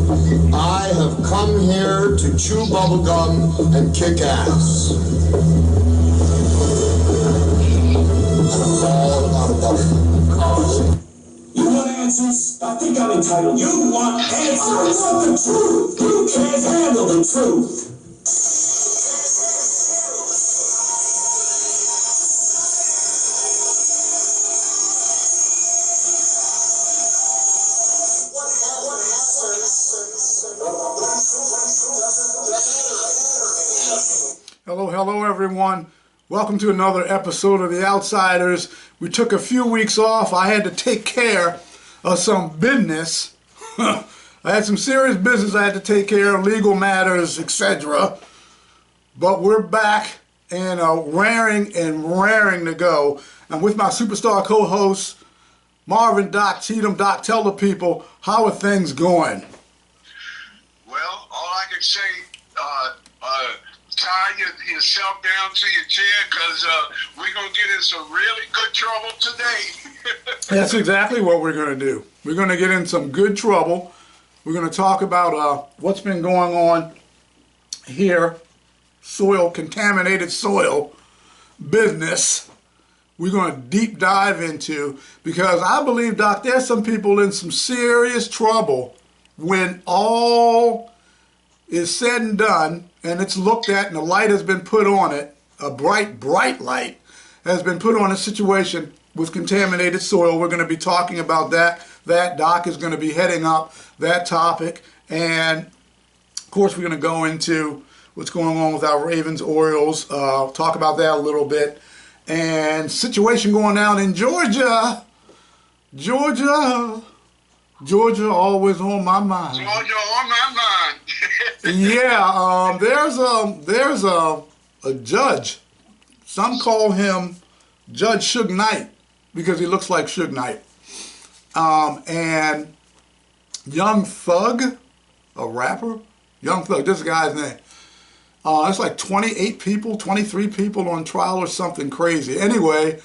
I have come here to chew bubblegum and kick ass. And I'm all about bubblegum. You want answers? I think I'm entitled. You want answers? I want the truth. You can't handle the truth. Hello everyone. Welcome to another episode of The Outsiders. We took a few weeks off. I had to take care of some business. I had some serious business I had to take care of, legal matters, etc. But we're back and raring to go. I'm with my superstar co-host, Marvin Doc Cheatham. Doc, tell the people, how are things going? Well, all I can say, tie yourself down to your chair because we're going to get in some really good trouble today. That's exactly what we're going to do. We're going to get in some good trouble. We're going to talk about what's been going on here, contaminated soil business. We're going to deep dive into, because I believe, Doc, there's some people in some serious trouble when all is said and done, and it's looked at and the light has been put on it, a bright light has been put on a situation with contaminated soil. We're going to be talking about that. Doc is going to be heading up that topic, and of course we're going to go into what's going on with our Ravens, Orioles, talk about that a little bit, and situation going down in Georgia. Georgia always on my mind. Georgia on my mind. Yeah, there's a judge. Some call him Judge Suge Knight because he looks like Suge Knight. And Young Thug, a rapper, Young Thug, this guy's name. It's like 28 people, 23 people on trial or something crazy. Anyway,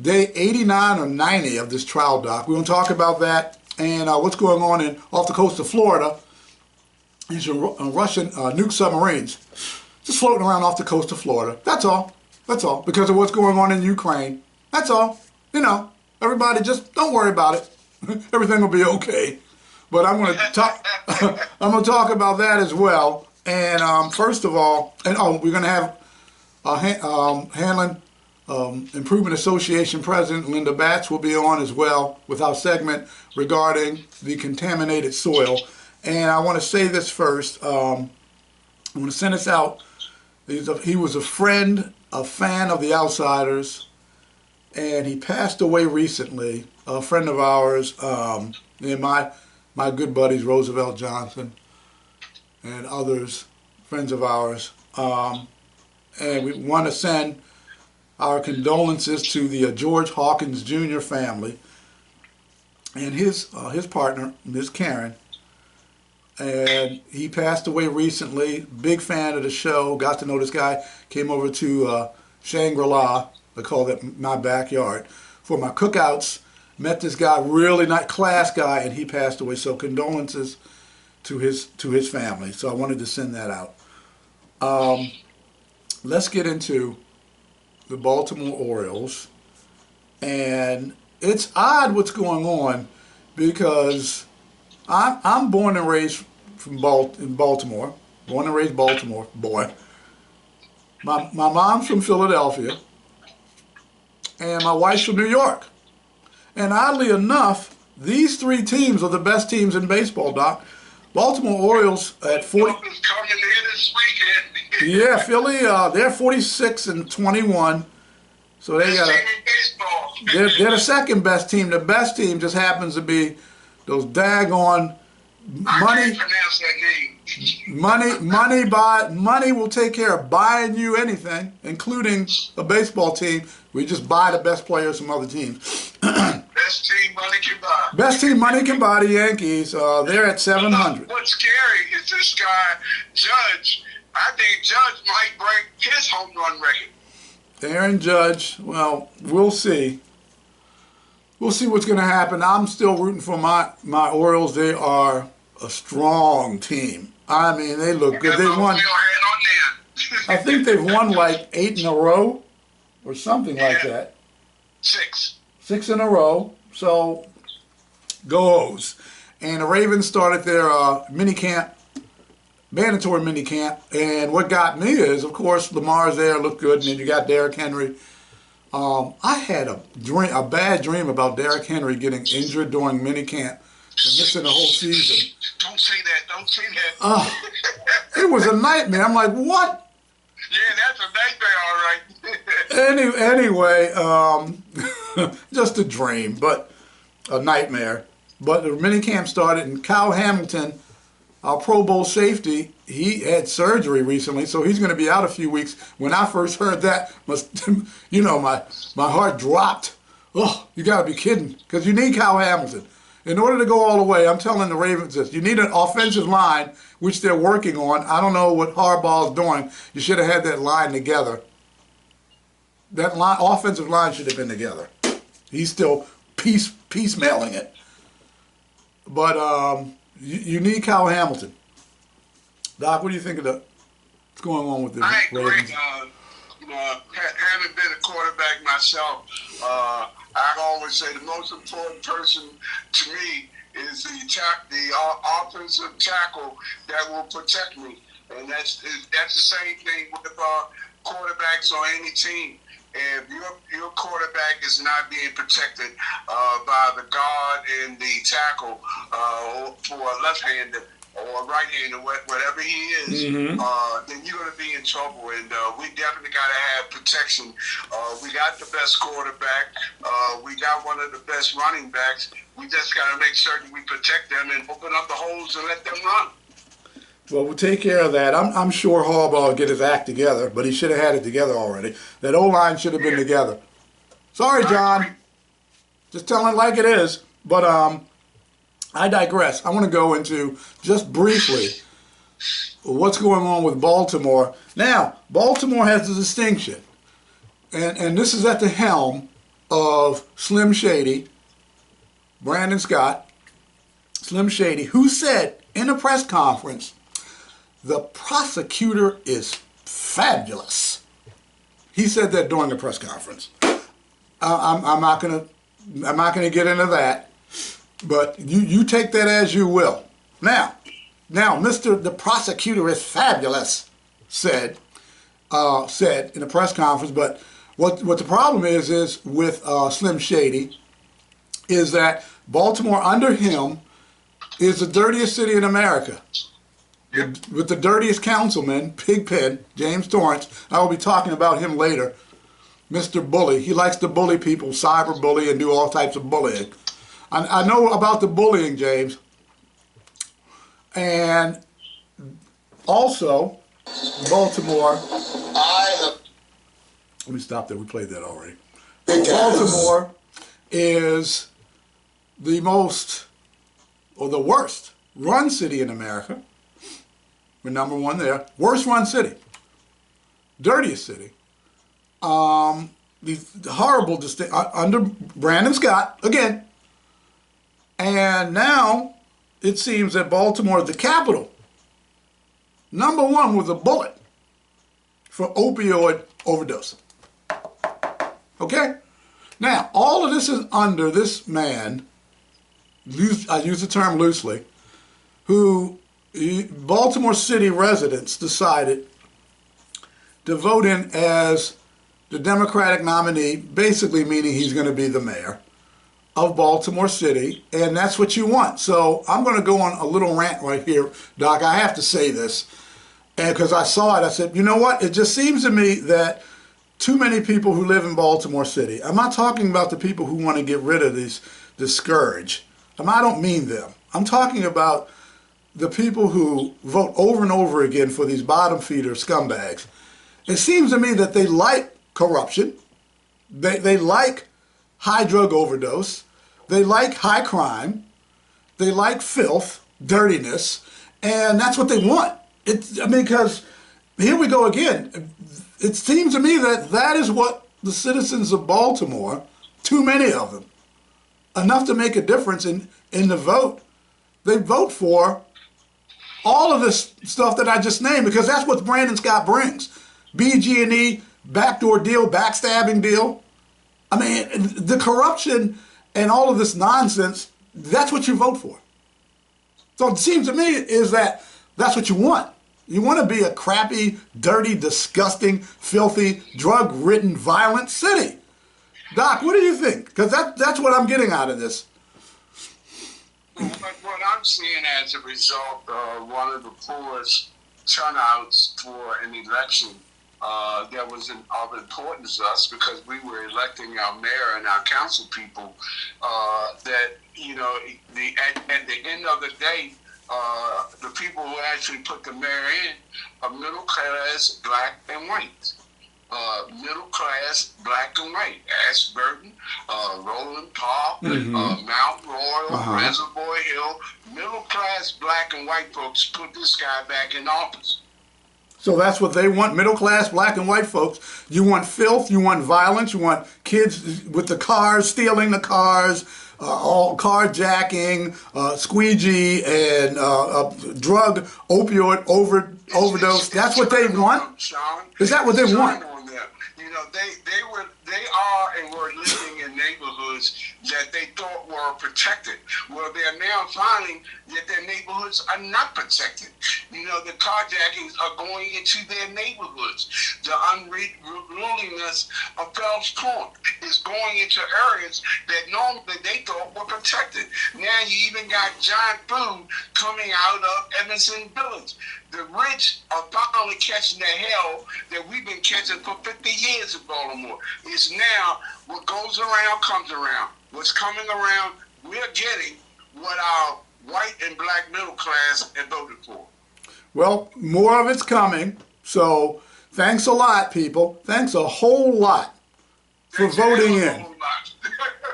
day 89 or 90 of this trial, Doc. We're going to talk about that and what's going on off the coast of Florida. These Russian nuke submarines just floating around off the coast of Florida. That's all. That's all. Because of what's going on in Ukraine. That's all. You know, everybody just don't worry about it. Everything will be okay. But I'm going to talk. I'm going to talk about that as well. And first of all, we're going to have Hanlon Improvement Association President Linda Batts will be on as well with our segment regarding the contaminated soil. And I want to say this first. I want to send this out. He was a friend, a fan of The Outsiders, and he passed away recently. A friend of ours, and my good buddies Roosevelt Johnson and others, friends of ours. And we want to send our condolences to the George Hawkins Jr. family and his partner, Ms. Karen. And he passed away recently. Big fan of the show. Got to know this guy. Came over to Shangri-La. I call it my backyard for my cookouts. Met this guy, really nice, class guy, and he passed away. So condolences to his family. So I wanted to send that out. Let's get into the Baltimore Orioles. And it's odd what's going on because I'm born and raised in Baltimore. Born and raised Baltimore boy. My mom's from Philadelphia, and my wife's from New York. And oddly enough, these three teams are the best teams in baseball, Doc. Baltimore Orioles at 40. Coming here this weekend. Yeah, Philly. They're 46-21. So they got they're the second best team. The best team just happens to be those daggone money will take care of buying you anything, including a baseball team. We just buy the best players from other teams. Best team money can buy. Best team money can buy, the Yankees. They're at 700. What's scary is this guy, Judge. I think Judge might break his home run record. Aaron Judge, well, we'll see. We'll see what's going to happen. I'm still rooting for my Orioles. They are a strong team. I mean, they look good. They won. I think they've won like 8 in a row or something like that. 6. 6 in a row. So, go O's. And the Ravens started their mini camp, mandatory mini camp. And what got me is, of course, Lamar's there, looked good, and then you got Derrick Henry. I had a bad dream about Derrick Henry getting injured during mini camp and missing the whole season. Don't say that. Don't say that. It was a nightmare. I'm like, what? Yeah, that's a nightmare, all right. Anyway, just a dream, but a nightmare. But the mini camp started, and Kyle Hamilton, our Pro Bowl safety, he had surgery recently, so he's going to be out a few weeks. When I first heard that, my heart dropped. Oh, you got to be kidding, because you need Kyle Hamilton. In order to go all the way, I'm telling the Ravens this, you need an offensive line, which they're working on. I don't know what Harbaugh's doing. You should have had that line together. That offensive line should have been together. He's still piecemealing it. But you need Kyle Hamilton. Doc, what do you think of what's going on with the I agree. Ravens? Having been a quarterback myself, I always say the most important person to me is the offensive tackle that will protect me, and that's the same thing with quarterbacks on any team. If your quarterback is not being protected by the guard and the tackle for a left-hander or a right-hander, whatever he is, then you're going to be in trouble. And we definitely got to have protection. We got the best quarterback. We got one of the best running backs. We just got to make certain we protect them and open up the holes and let them run. Well, we'll take care of that. I'm sure Harbaugh will get his act together, but he should have had it together already. That O-line should have been together. Sorry, John. Just telling it like it is. But I digress. I want to go into, just briefly, what's going on with Baltimore. Now, Baltimore has a distinction, and this is at the helm of Slim Shady, Brandon Scott, Slim Shady, who said in a press conference, the prosecutor is fabulous. He said that during the press conference. I'm not gonna get into that, but you take that as you will. Now, the prosecutor is fabulous, said in a press conference. But what the problem is with Slim Shady is that Baltimore under him is the dirtiest city in America. With the dirtiest councilman, Pigpen, James Torrance. I will be talking about him later. Mr. Bully. He likes to bully people, cyber bully, and do all types of bullying. I know about the bullying, James. And also, Baltimore. Let me stop there. We played that already. Baltimore is the most, or the worst, run city in America. We're number one there. Worst run city. Dirtiest city. The horrible under Brandon Scott again. And now it seems that Baltimore is the capital. Number one with a bullet for opioid overdose. Okay? Now, all of this is under this man, I use the term loosely, who Baltimore City residents decided to vote in as the Democratic nominee, basically meaning he's going to be the mayor of Baltimore City, and that's what you want. So I'm going to go on a little rant right here, Doc. I have to say this, and because I saw it, I said, you know what? It just seems to me that too many people who live in Baltimore City, I'm not talking about the people who want to get rid of this scourge. I don't mean them. I'm talking about the people who vote over and over again for these bottom feeder scumbags. It seems to me that they like corruption. They like high drug overdose. They like high crime. They like filth, dirtiness, and that's what they want. Because here we go again. It seems to me that is what the citizens of Baltimore, too many of them, enough to make a difference in the vote, they vote for all of this stuff that I just named, because that's what Brandon Scott brings. BG&E, backdoor deal, backstabbing deal. I mean, the corruption and all of this nonsense, that's what you vote for. So it seems to me is that that's what you want. You want to be a crappy, dirty, disgusting, filthy, drug-ridden, violent city. Doc, what do you think? Because that's what I'm getting out of this. What I'm seeing as a result of one of the poorest turnouts for an election that was of importance to us, because we were electing our mayor and our council people, that, you know, at the end of the day, the people who actually put the mayor in are middle class, black and white. Middle class, black and white. Ashburton, Roland Park, Mount Royal, Reservoir Hill. Middle class, black and white folks put this guy back in office. So that's what they want, middle class, black and white folks. You want filth, you want violence, you want kids with the cars, stealing the cars, all carjacking, squeegee, and drug opioid overdose. That's what they want? Sean, Is that what they want? You know, they are and were living in neighborhoods that they thought were protected. Well, they're now finding that their neighborhoods are not protected. You know, the carjackings are going into their neighborhoods. The unruliness of Phelps Point is going into areas that normally they thought were protected. Now you even got giant food coming out of Evanston Village. The rich are finally catching the hell that we've been catching for 50 years in Baltimore. It's now what goes around comes around. What's coming around, we're getting what our white and black middle class have voted for. Well, more of it's coming. So thanks a lot, people. Thanks a whole lot for voting in.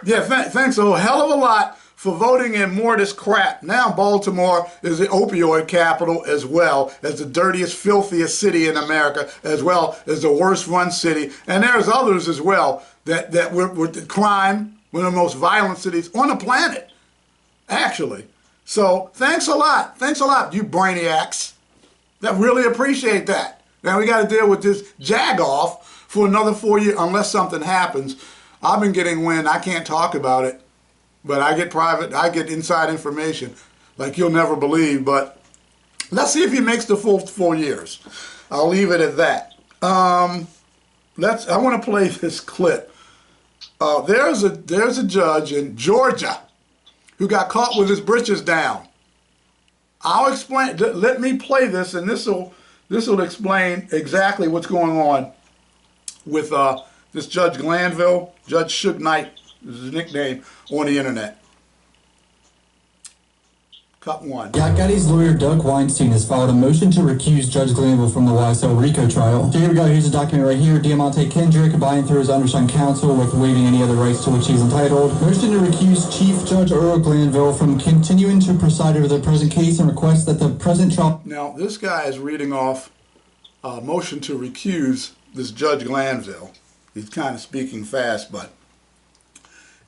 Yeah, thanks a hell of a lot for voting in more of this crap. Now Baltimore is the opioid capital, as well as the dirtiest, filthiest city in America, as well as the worst run city. And there's others as well that we're crime, one of the most violent cities on the planet, actually. So thanks a lot. Thanks a lot, you brainiacs. That really appreciate that. Now we got to deal with this jag-off for another 4 years unless something happens. I've been getting wind. I can't talk about it. But I get inside information like you'll never believe. But let's see if he makes the full 4 years. I'll leave it at that. I want to play this clip. There's a judge in Georgia who got caught with his britches down. I'll explain. Let me play this, and this will explain exactly what's going on with this Judge Glanville, Judge Suge Knight is his nickname on the internet. Cut one. Yak Gaddy's lawyer Doug Weinstein has filed a motion to recuse Judge Glanville from the YSL RICO trial. So here we go, here's a document right here. Diamante Kendrick, buying through his undersigned counsel with waiving any other rights to which he's entitled. Motion to recuse Chief Judge Earl Glanville from continuing to preside over the present case and request that the present trial... Now, this guy is reading off a motion to recuse this Judge Glanville. He's kind of speaking fast, but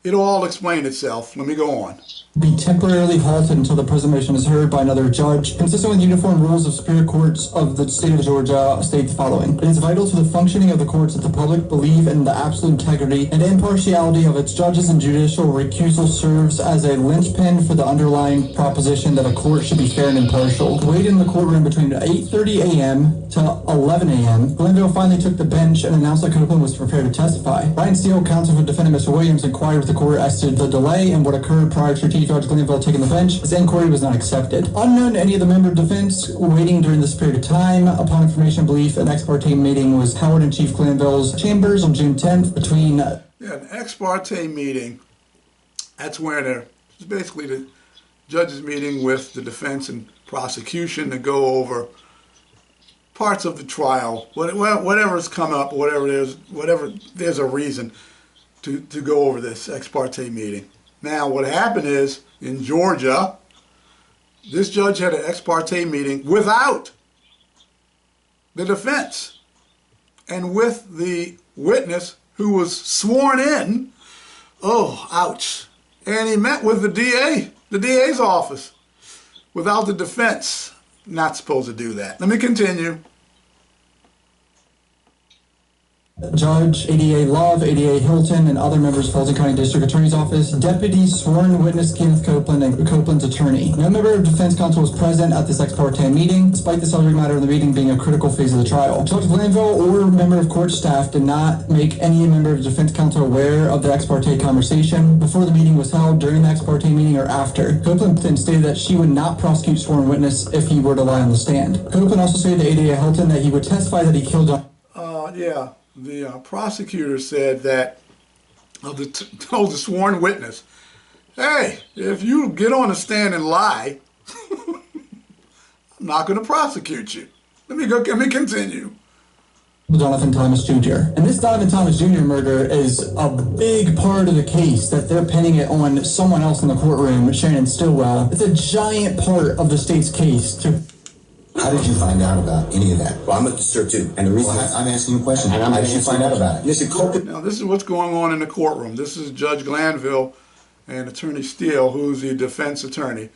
it'll all explain itself. Let me go on. Be temporarily halted until the present motion is heard by another judge. Consistent with uniform rules of superior courts of the state of Georgia, state the following. It is vital to the functioning of the courts that the public believe in the absolute integrity and impartiality of its judges, and judicial recusal serves as a linchpin for the underlying proposition that a court should be fair and impartial. Waited in the courtroom between 8:30 a.m. to 11 a.m. Glanville finally took the bench and announced that Copeland was prepared to testify. Ryan Steele, counsel for defendant Mr. Williams, inquired with the court as to the delay and what occurred prior to Chief Judge Glanville taking the bench. His inquiry was not accepted. Unknown to any of the member of defense waiting during this period of time, upon information and belief, an ex-parte meeting was held in Chief Glanville's chambers on June 10th between... Yeah, an ex-parte meeting. That's where it's basically the judge's meeting with the defense and prosecution to go over parts of the trial, whatever's come up, whatever there's a reason to go over this ex-parte meeting. Now, what happened is, in Georgia, this judge had an ex-parte meeting without the defense and with the witness who was sworn in. Oh, ouch. And he met with the DA's office without the defense. not supposed to do that. Let me continue. Judge ADA Love, ADA Hilton, and other members of Fulton County District Attorney's Office, deputy sworn witness Kenneth Copeland, and Copeland's attorney. No member of defense counsel was present at this ex parte meeting, despite the subject matter of the meeting being a critical phase of the trial. Judge Glanville or member of court staff did not make any member of defense counsel aware of the ex parte conversation before the meeting was held, during the ex parte meeting, or after. Copeland then stated that she would not prosecute sworn witness if he were to lie on the stand. Copeland also stated to ADA Hilton that he would testify that he killed John. Yeah. The prosecutor said that, told the sworn witness, hey, if you get on the stand and lie, I'm not going to prosecute you. Let me continue. Jonathan Thomas Jr. And this Donovan Thomas Jr. murder is a big part of the case that they're pinning it on someone else in the courtroom, Shannon Stillwell. It's a giant part of the state's case to... How did you find out about any of that? Well, I'm disturbed too. And the reason I'm asking you a question. How did you find out about it? Mr. Copeland. Now, this is what's going on in the courtroom. This is Judge Glanville and Attorney Steele, who's the defense attorney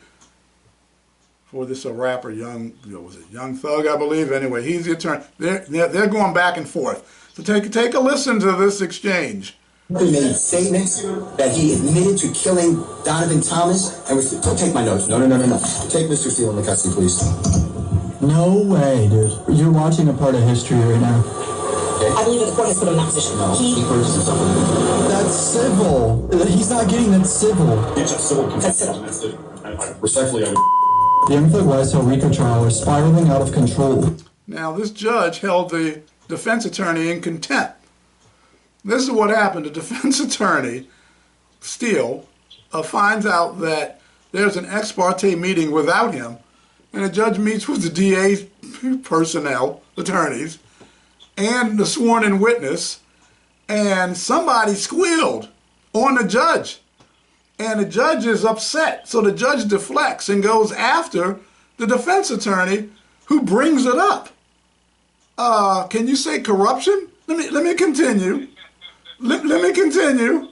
for this rapper, Young Thug, I believe. Anyway, he's the attorney. They're going back and forth. So take a listen to this exchange. He made statements that he admitted to killing Donovan Thomas. And don't take my notes. No. Take Mr. Steele in the custody, please. No way, dude. You're watching a part of history right now. Okay. I believe that the court has put him in that position. No, he purchased himself. That's civil. He's not getting that civil. That's civil. Respectfully, I would... The Young Thug YSL RICO trial is spiraling out of control. Now, this judge held the defense attorney in contempt. This is what happened. The defense attorney, Steele, finds out that there's an ex parte meeting without him, and the judge meets with the DA's personnel, attorneys, and the sworn-in witness, and somebody squealed on the judge. And the judge is upset, so the judge deflects and goes after the defense attorney who brings it up. Can you say corruption? Let me continue. Let me continue.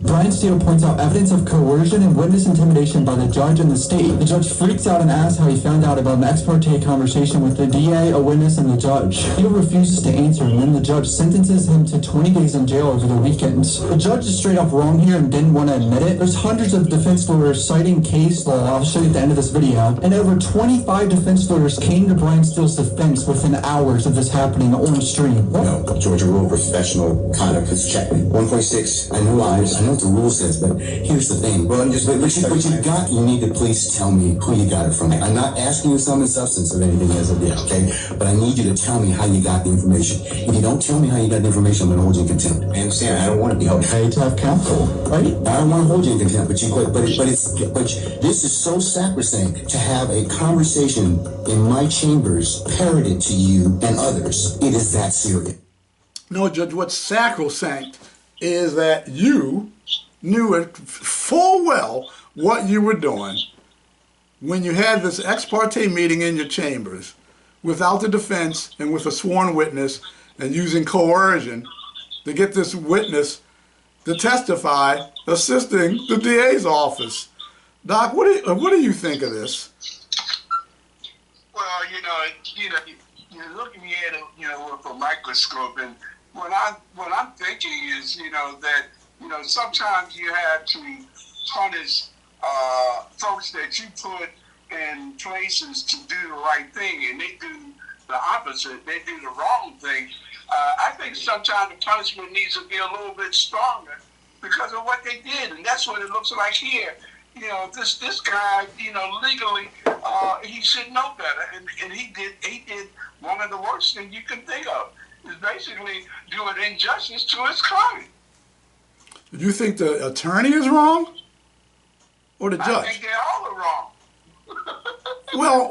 Brian Steele points out evidence of coercion and witness intimidation by the judge and the state. The judge freaks out and asks how he found out about an ex parte conversation with the DA, a witness, and the judge. Steele refuses to answer, and then the judge sentences him to 20 days in jail over the weekends. The judge is straight up wrong here and didn't want to admit it. There's hundreds of defense lawyers citing case law, I'll show you at the end of this video, and over 25 defense lawyers came to Brian Steele's defense within hours of this happening on stream. No, Georgia rule professional conduct is checkmate. 1.6, I know lies. I know what the rule says, but here's the thing. Well, you need to please tell me who you got it from. I'm not asking you sum and substance of anything as of yet, okay? But I need you to tell me how you got the information. If you don't tell me how you got the information, I'm going to hold you in contempt. I understand. I don't want to be held. Pay to have counsel, right? I don't want to hold you in contempt, but this is so sacrosanct to have a conversation in my chambers parroted to you and others. It is that serious. No, Judge, what's sacrosanct is that you knew it full well what you were doing when you had this ex parte meeting in your chambers without the defense and with a sworn witness and using coercion to get this witness to testify, assisting the DA's office. Doc, what do you think of this? Well, you're looking at it, with a microscope, and what I'm thinking is, that sometimes you have to punish folks that you put in places to do the right thing, and they do the opposite. They do the wrong thing. I think sometimes the punishment needs to be a little bit stronger because of what they did, and that's what it looks like here. This guy, legally, he should know better, and he did one of the worst things you can think of. Is basically doing injustice to his client. Do you think the attorney is wrong, or the judge? I think they all are wrong.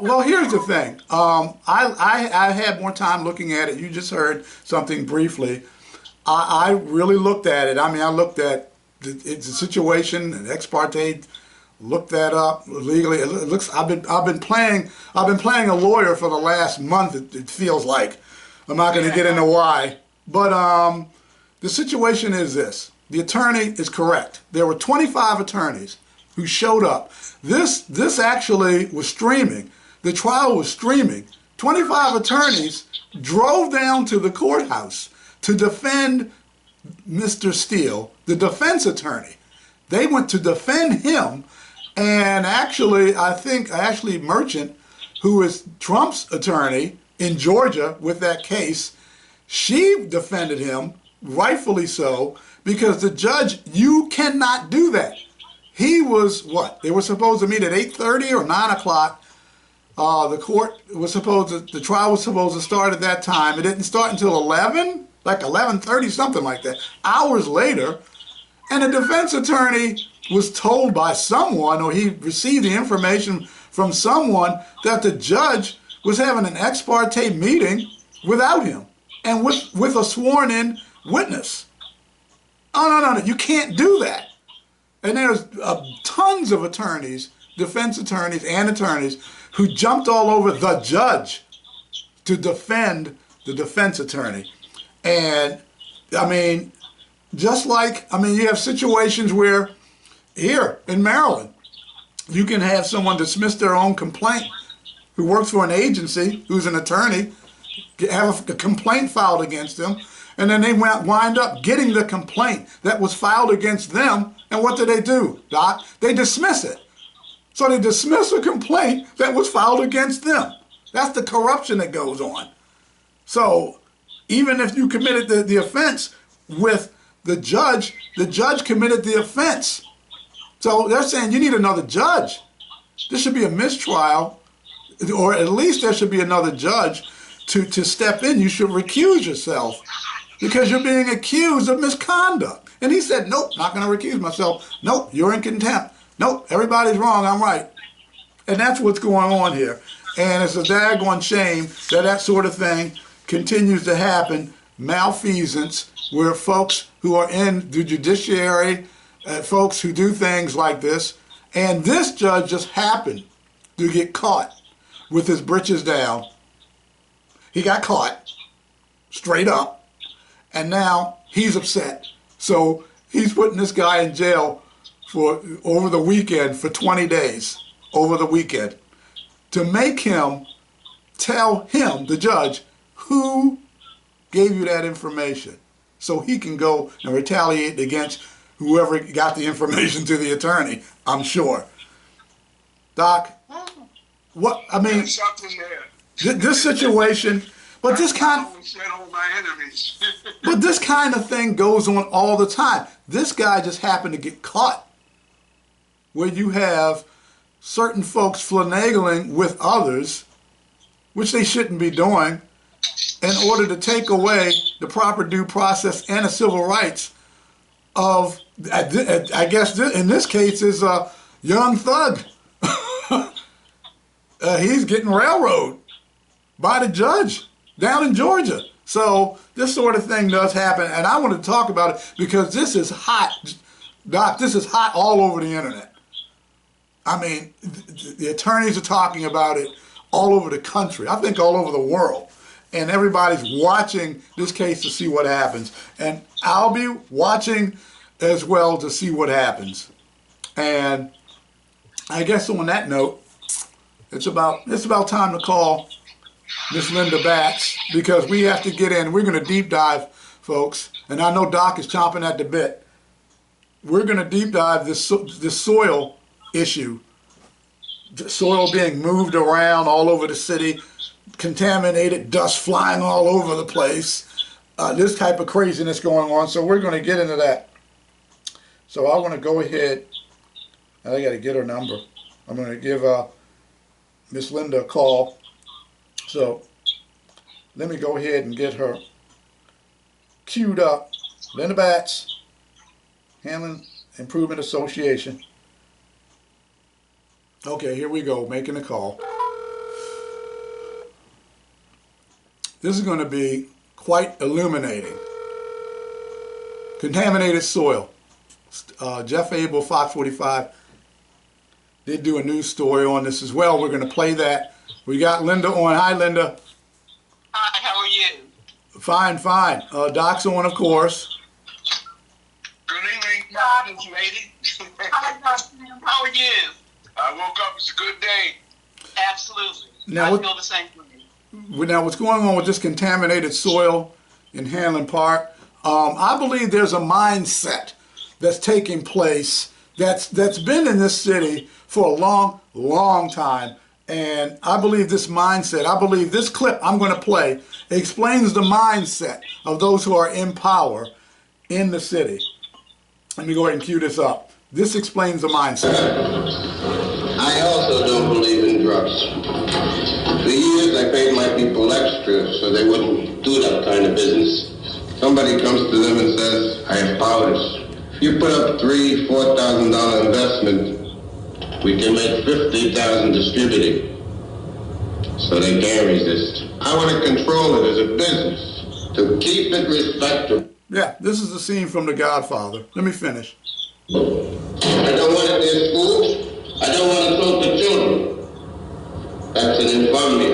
Well, here's the thing. I had more time looking at it. You just heard something briefly. I really looked at it. I mean, I looked at it's a situation, an ex parte. Looked that up legally. It looks. I've been playing a lawyer for the last month. It feels like. I'm not going to get into why, but the situation is this. The attorney is correct. There were 25 attorneys who showed up. This actually was streaming. The trial was streaming. 25 attorneys drove down to the courthouse to defend Mr. Steele, the defense attorney. They went to defend him, and actually, I think Ashley Merchant, who is Trump's attorney in Georgia with that case, she defended him, rightfully so, because the judge, you cannot do that. He was, what? They were supposed to meet at 8:30 or 9 o'clock. The the trial was supposed to start at that time. It didn't start until 11, like 11:30, something like that, hours later. And the defense attorney was told by someone, or he received the information from someone, that the judge was having an ex parte meeting without him and with a sworn in witness. Oh, no, you can't do that. And there's tons of attorneys, defense attorneys and attorneys, who jumped all over the judge to defend the defense attorney. And I mean, just like, you have situations where here in Maryland, you can have someone dismiss their own complaint who works for an agency, who's an attorney, have a complaint filed against them, and then they wind up getting the complaint that was filed against them, and what do, Doc? They dismiss it. So they dismiss a complaint that was filed against them. That's the corruption that goes on. So even if you committed the offense with the judge committed the offense. So they're saying you need another judge. This should be a mistrial, or at least there should be another judge to step in. You should recuse yourself because you're being accused of misconduct. And he said, nope, not going to recuse myself. Nope, you're in contempt. Nope, everybody's wrong, I'm right. And that's what's going on here. And it's a daggone shame that sort of thing continues to happen, malfeasance, where folks who are in the judiciary, folks who do things like this, and this judge just happened to get caught with his britches down. He got caught, straight up, and now he's upset. So he's putting this guy in jail for over the weekend for 20 days, over the weekend, to make him tell him, the judge, who gave you that information, so he can go and retaliate against whoever got the information to the attorney, I'm sure. Doc, what, this situation, but this kind of thing goes on all the time. This guy just happened to get caught, where you have certain folks finagling with others, which they shouldn't be doing, in order to take away the proper due process and the civil rights of, I guess in this case, is a young thug. He's getting railroaded by the judge down in Georgia. So this sort of thing does happen, and I want to talk about it because this is hot, Doc. This is hot all over the internet. The attorneys are talking about it all over the country. I think all over the world. And everybody's watching this case to see what happens. And I'll be watching as well to see what happens. And I guess on that note, it's about time to call Miss Linda Batts, because we have to get in. We're going to deep dive, folks. And I know Doc is chomping at the bit. We're going to deep dive this soil issue. The soil being moved around all over the city. Contaminated, dust flying all over the place, this type of craziness going on. So we're going to get into that. So I want to go ahead, and I got to get her number. I'm going to give Miss Linda a call. So let me go ahead and get her queued up. Linda Batts, Hanlon Improvement Association. Okay, here we go, making a call. This is going to be quite illuminating. Contaminated soil. Jeff Abel, Fox 45, did do a news story on this as well. We're going to play that. We got Linda on. Hi, Linda. Hi, how are you? Fine, fine. Doc's on, of course. Good evening, lady. Hi, Dr. How are you? I woke up. It's a good day. Absolutely. Now, I feel the same way. Now, what's going on with this contaminated soil in Hanlon Park? I believe there's a mindset that's taking place that's been in this city for a long, long time. And I believe this mindset, I believe this clip I'm going to play explains the mindset of those who are in power in the city. Let me go ahead and cue this up. This explains the mindset. I also don't believe in drugs. For years I paid my people extra so they wouldn't do that kind of business. Somebody comes to them and says, I have powders. If you put up $3,000, $4,000 investment, we can make $50,000 distributing. So they can't resist. I want to control it as a business, to keep it respectable. Yeah, this is the scene from The Godfather. Let me finish. I don't want it near schools. I don't want it close to children. That's an infamy.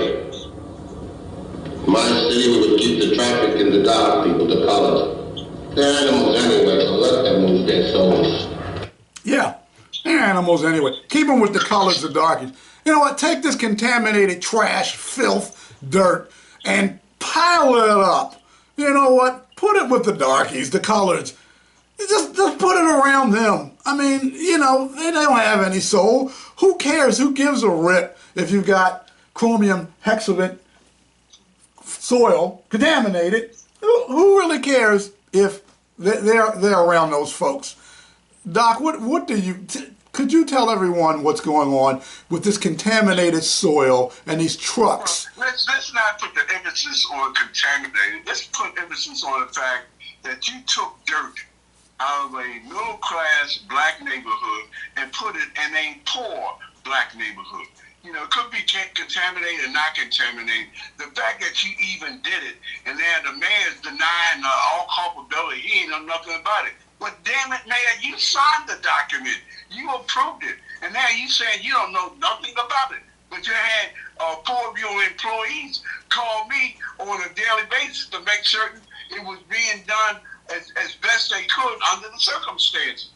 My city, we would keep the traffic in the dark people, the colored. They're animals anyway, so let them move their souls. Yeah, they're animals anyway. Keep them with the colors, the darkies. You know what? Take this contaminated trash, filth, dirt, and pile it up. You know what? Put it with the darkies, the colors. Just put it around them. I mean, you know, they don't have any soul. Who cares? Who gives a rip if you've got chromium hexavit soil contaminated? Who really cares if they're around those folks? Doc, what do you... Could you tell everyone what's going on with this contaminated soil and these trucks? Well, let's not put the emphasis on contaminated. Let's put emphasis on the fact that you took dirt out of a middle-class black neighborhood and put it in a poor black neighborhood. You know, it could be contaminated and not contaminated. The fact that you even did it, and then the mayor's denying all culpability, he ain't know nothing about it. But damn it, Mayor, you signed the document. You approved it. And now you saying you don't know nothing about it. But you had 4 of your employees call me on a daily basis to make certain it was being done as best they could under the circumstances.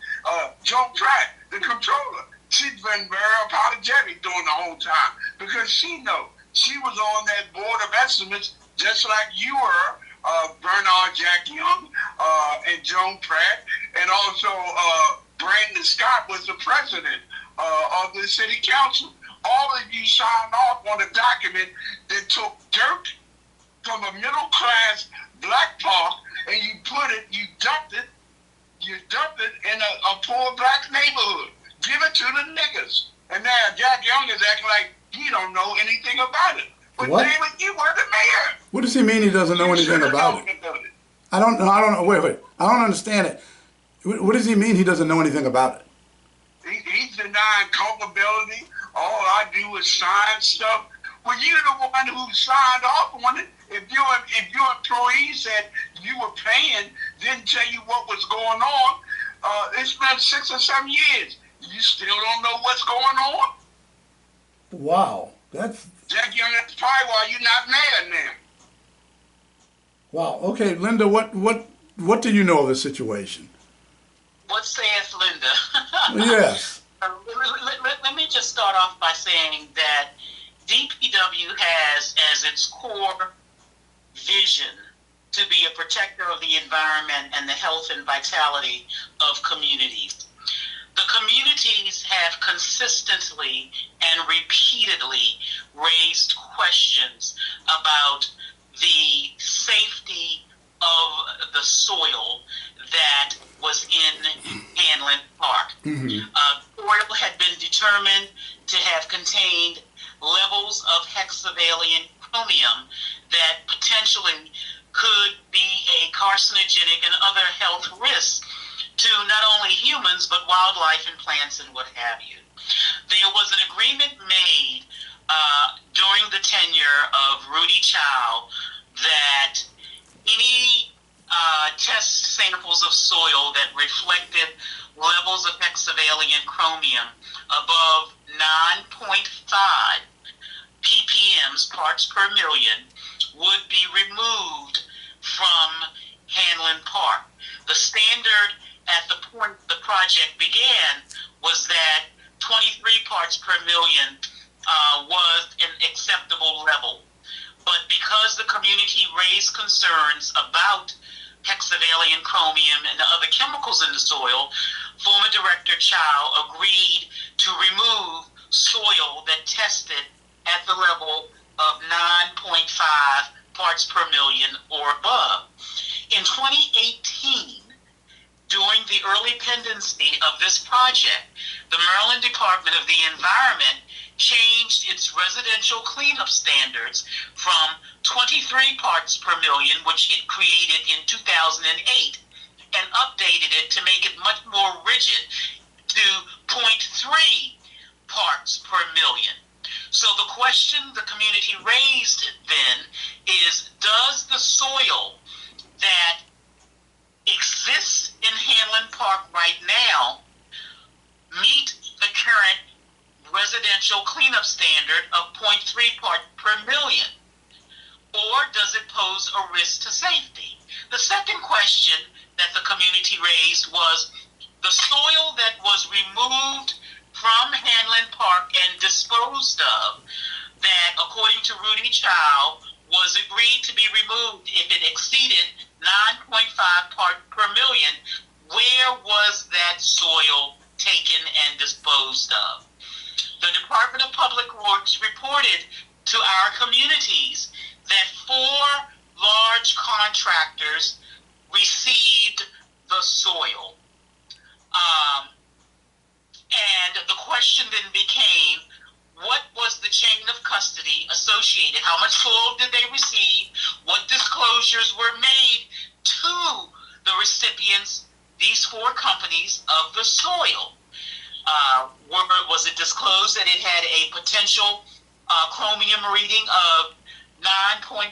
Joan Pratt, the controller, she's been very apologetic during the whole time because she knows. She was on that board of estimates just like you were, Bernard Jack Young, and Joan Pratt, and also Brandon Scott was the president of the city council. All of you signed off on a document that took dirt from a middle-class black park and you dumped it in a poor black neighborhood. Give it to the niggas. And now Jack Young is acting like he don't know anything about it. But what? damn it, you were the mayor. What does he mean he doesn't know anything about it? I don't know. Wait. I don't understand it. What does he mean he doesn't know anything about it? He's denying culpability. All I do is sign stuff. Well, you're the one who signed off on it. If your employee said you were paying, didn't tell you what was going on, it's been 6 or 7 years. You still don't know what's going on? Wow, that's... Jack Young, that's probably why you're not mayor now. Wow. Okay, Linda, what do you know of the situation? What saith Linda? Yes. Let me just start off by saying that DPW has as its core vision to be a protector of the environment and the health and vitality of communities. The communities have consistently and repeatedly raised questions about the safety of the soil that was in Hanlon Park. Mm-hmm. Soil had been determined to have contained levels of hexavalent chromium that potentially could be a carcinogenic and other health risks to not only humans, but wildlife and plants and what have you. There was an agreement made during the tenure of Rudy Chow that any test samples of soil that reflected levels of hexavalent chromium above 9.5 ppms, parts per million, would be removed from Hanlon Park. The standard at the point the project began was that 23 parts per million was an acceptable level. But because the community raised concerns about hexavalent chromium and the other chemicals in the soil, former Director Chow agreed to remove soil that tested at the level of 9.5 parts per million or above. In 2018, during the early pendency of this project, the Maryland Department of the Environment changed its residential cleanup standards from 23 parts per million, which it created in 2008, and updated it to make it much more rigid to 0.3 parts per million. So the question the community raised then is, does the soil that exists in Hanlon Park right now meet the current residential cleanup standard of 0.3 part per million? Or does it pose a risk to safety? The second question that the community raised was the soil that was removed from Hanlon Park and disposed of, that according to Rudy Chow was agreed to be removed if it exceeded 9.5 parts per million. Where was that soil taken and disposed of? The Department of Public Works reported to our communities that 4 large contractors received the soil. And the question then became, what was the chain of custody associated? How much soil did they receive? What disclosures were made to the recipients, these 4 companies, of the soil? Was it disclosed that it had a potential chromium reading of 9.5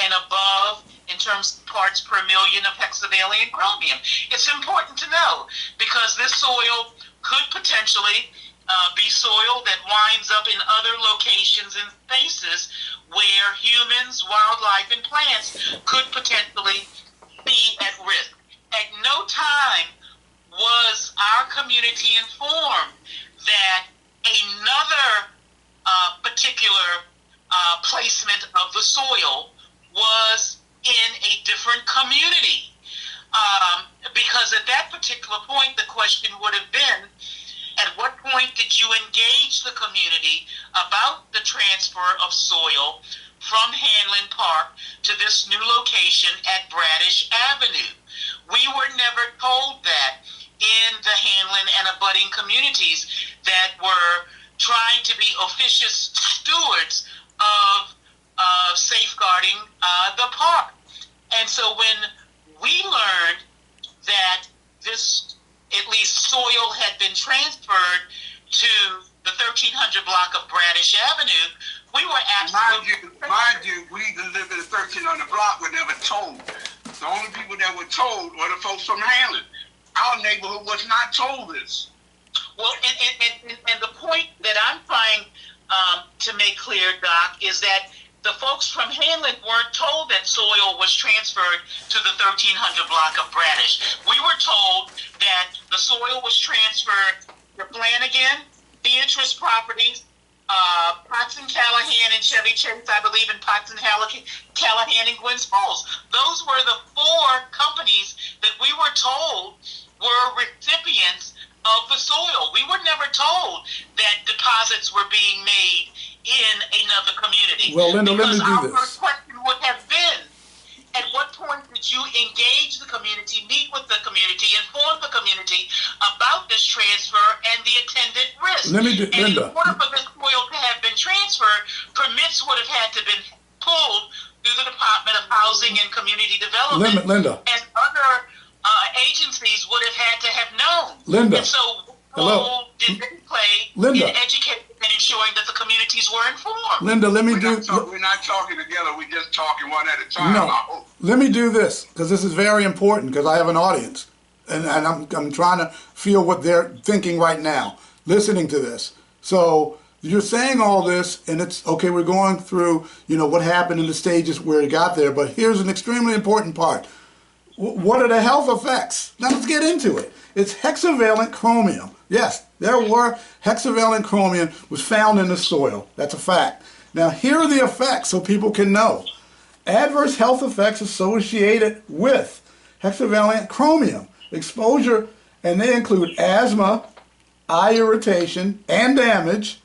and above in terms of parts per million of hexavalent chromium? It's important to know, because this soil could potentially be soil that winds up in other locations and spaces where humans, wildlife, and plants could potentially be at risk. At no time was our community informed that another particular placement of the soil was in a different community. Because at that particular point, the question would have been, at what point did you engage the community about the transfer of soil from Hanlon Park to this new location at Bradish Avenue? We were never told that in the Hanlon and abutting communities that were trying to be officious stewards of safeguarding the park. And so when we learned that this, at least soil, had been transferred to the 1300 block of Bradish Avenue, we were absolutely... Mind you, we that live in the 1300 block were never told. The only people that were told were the folks from Hanlon. Our neighborhood was not told this. Well, and the point that I'm trying to make clear, Doc, is that the folks from Hanlon weren't told that soil was transferred to the 1300 block of Bradish. We were told that the soil was transferred to Flanagan, Beatrice Properties, Potts and Callahan and Chevy Chase, I believe, in Potts and Callahan and Gwynns Falls. Those were the 4 companies that we were told were recipients of the soil. We were never told that deposits were being made in another community. Well, Linda, let me do our this. first question would have been, at what point did you engage the community, meet with the community, inform the community about this transfer and the attendant risk? Linda. In order for this soil to have been transferred, permits would have had to been pulled through the Department of Housing and Community Development. Linda. And other agencies would have had to have known. Linda. And so, Hello. did they play Linda. in educating and ensuring that the communities were informed? Linda, let me We're not talking together. We're just talking one at a time. No, let me do this, because this is very important, because I have an audience, and I'm trying to feel what they're thinking right now, listening to this. So you're saying all this, and it's okay, we're going through, what happened in the stages where it got there, but here's an extremely important part. What are the health effects? Now let's get into it. It's hexavalent chromium. Yes, there were hexavalent chromium was found in the soil. That's a fact. Now here are the effects so people can know. Adverse health effects associated with hexavalent chromium exposure, and they include asthma, eye irritation and damage,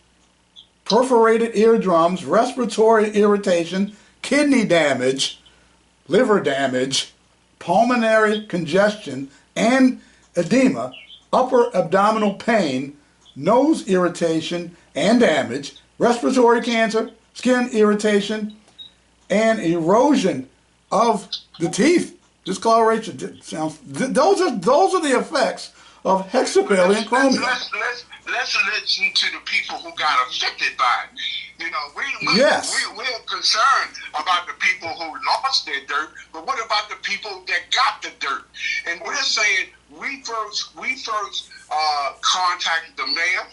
perforated eardrums, respiratory irritation, kidney damage, liver damage, pulmonary congestion and edema, upper abdominal pain, nose irritation and damage, respiratory cancer, skin irritation, and erosion of the teeth. Discoloration sounds. Those are the effects of hexavalent chromium. Let's listen to the people who got affected by it. You know, we're concerned about the people who lost their dirt, but what about the people that got the dirt? And we're saying we first contacted the mayor.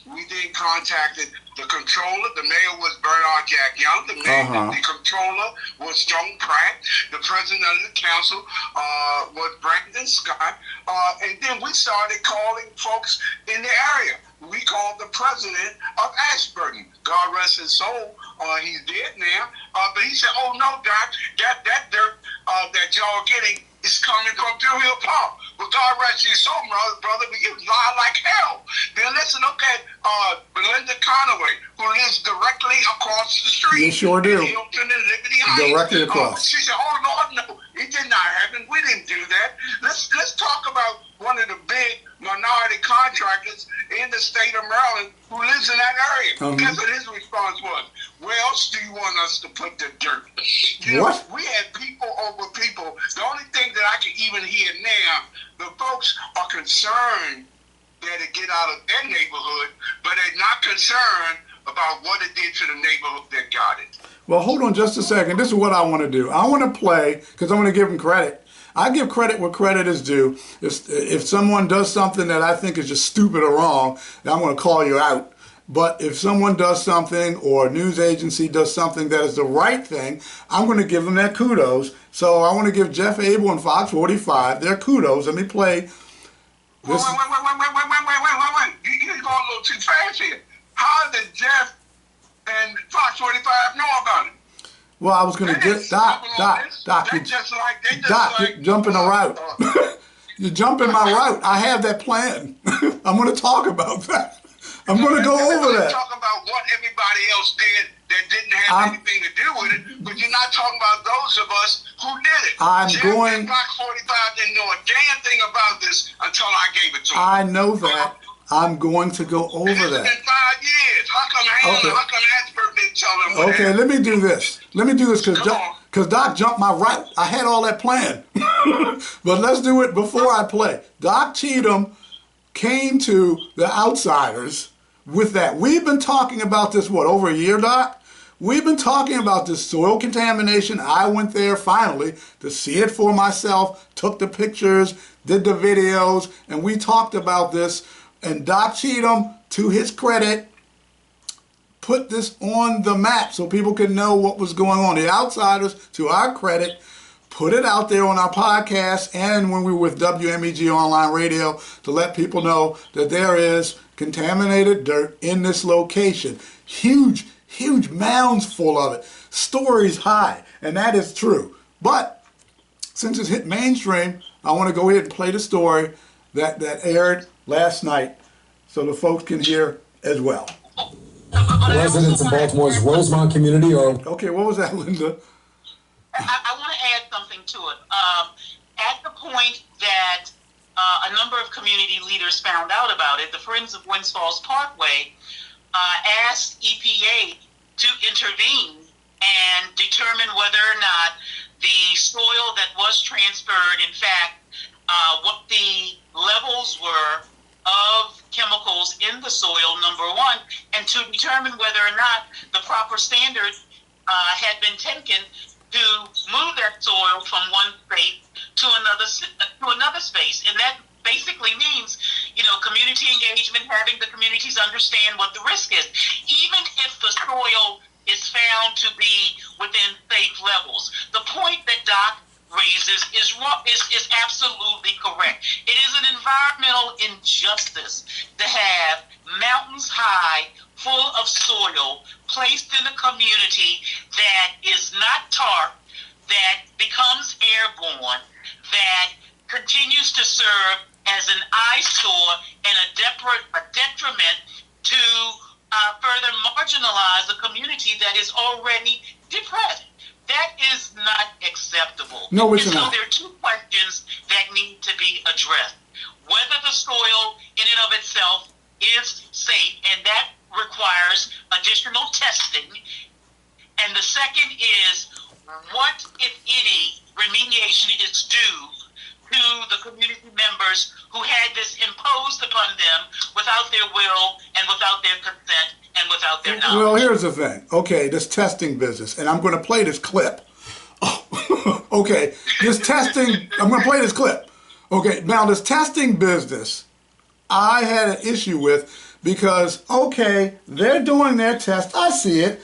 We then contacted the controller. The mayor was Bernard Jack Young. The controller was Joan Pratt. The president of the council was Brandon Scott. And then we started calling folks in the area. We called the president of Ashburton. God rest his soul. He's dead now. But he said, "Oh no, Doc, that dirt that y'all getting is coming from Drew Hill Park." But God rest his soul, brother, but you lie like hell. Then let's look at Belinda Conaway, who lives directly across the street. You sure do. Hilton and Liberty Heights. Directly across. She said, "Oh Lord, no, it did not happen. We didn't do that." Let's talk about one of the big minority contractors in the state of Maryland who lives in that area. Guess what his response was? "Where else do you want us to put the dirt?" You know, we had people over people. The only thing that I can even hear now, the folks are concerned that it get out of their neighborhood, but they're not concerned about what it did to the neighborhood that got it. Well, hold on just a second. This is what I want to do. I want to play, because I want to give them credit. I give credit where credit is due. If someone does something that I think is just stupid or wrong, then I'm going to call you out. But if someone does something or a news agency does something that is the right thing, I'm going to give them that kudos. So I want to give Jeff Abel and Fox 45 their kudos. Let me play this. Wait. You're going a little too fast here. How did Jeff and Fox 45 know about it? Well, I was going to get Doc, you're jumping a route. You're jumping my route. I have that plan. I'm going to talk about that. I'm going to go over that. Talk about what everybody else did that didn't have anything to do with it, but you're not talking about those of us who did it. Fox 45 didn't know a damn thing about this until I gave it to them. I know that. I'm going to go over that. It's been 5 years. How come Ashburn didn't tell them what happened? Let me do this. Because Doc jumped my route. I had all that planned. But let's do it before I play. Doc Cheatham came to the Outsiders with that. We've been talking about this, over a year, Doc? We've been talking about this soil contamination. I went there finally to see it for myself, took the pictures, did the videos, and we talked about this. And Doc Cheatham, to his credit, put this on the map so people can know what was going on. The Outsiders, to our credit, put it out there on our podcast and when we were with WMEG Online Radio to let people know that there is contaminated dirt in this location. Huge mounds full of it. Stories high, and that is true. But since it's hit mainstream, I want to go ahead and play the story that aired last night so the folks can hear as well. Residents in Baltimore's Rosemont community are... Okay, what was that, Linda? I want to add something to it. At the point that a number of community leaders found out about it, the Friends of Winds Falls Parkway asked EPA to intervene and determine whether or not the soil that was transferred, in fact, what the levels were of chemicals in the soil, number one, and to determine whether or not the proper standards had been taken to move that soil from one space to another space. And that basically means, community engagement, having the communities understand what the risk is. Even if the soil is found to be within safe levels. The point that Doc raises is wrong, is absolutely correct. It is an environmental injustice to have mountains high, full of soil, placed in a community that is not tarped, that becomes airborne, that continues to serve as an eyesore and a detriment to further marginalize a community that is already depressed. That is not acceptable. No, it's and so not. there are two questions that need to be addressed. Whether the soil in and of itself is safe, and that requires additional testing. And the second is, what, if any, remediation is due to the community members who had this imposed upon them without their will and without their consent and without their knowledge. Well, here's the thing. Okay, this testing business, and I'm going to play this clip. Oh, okay, this testing, I'm going to play this clip. Okay, now this testing business, I had an issue with because, okay, they're doing their test. I see it.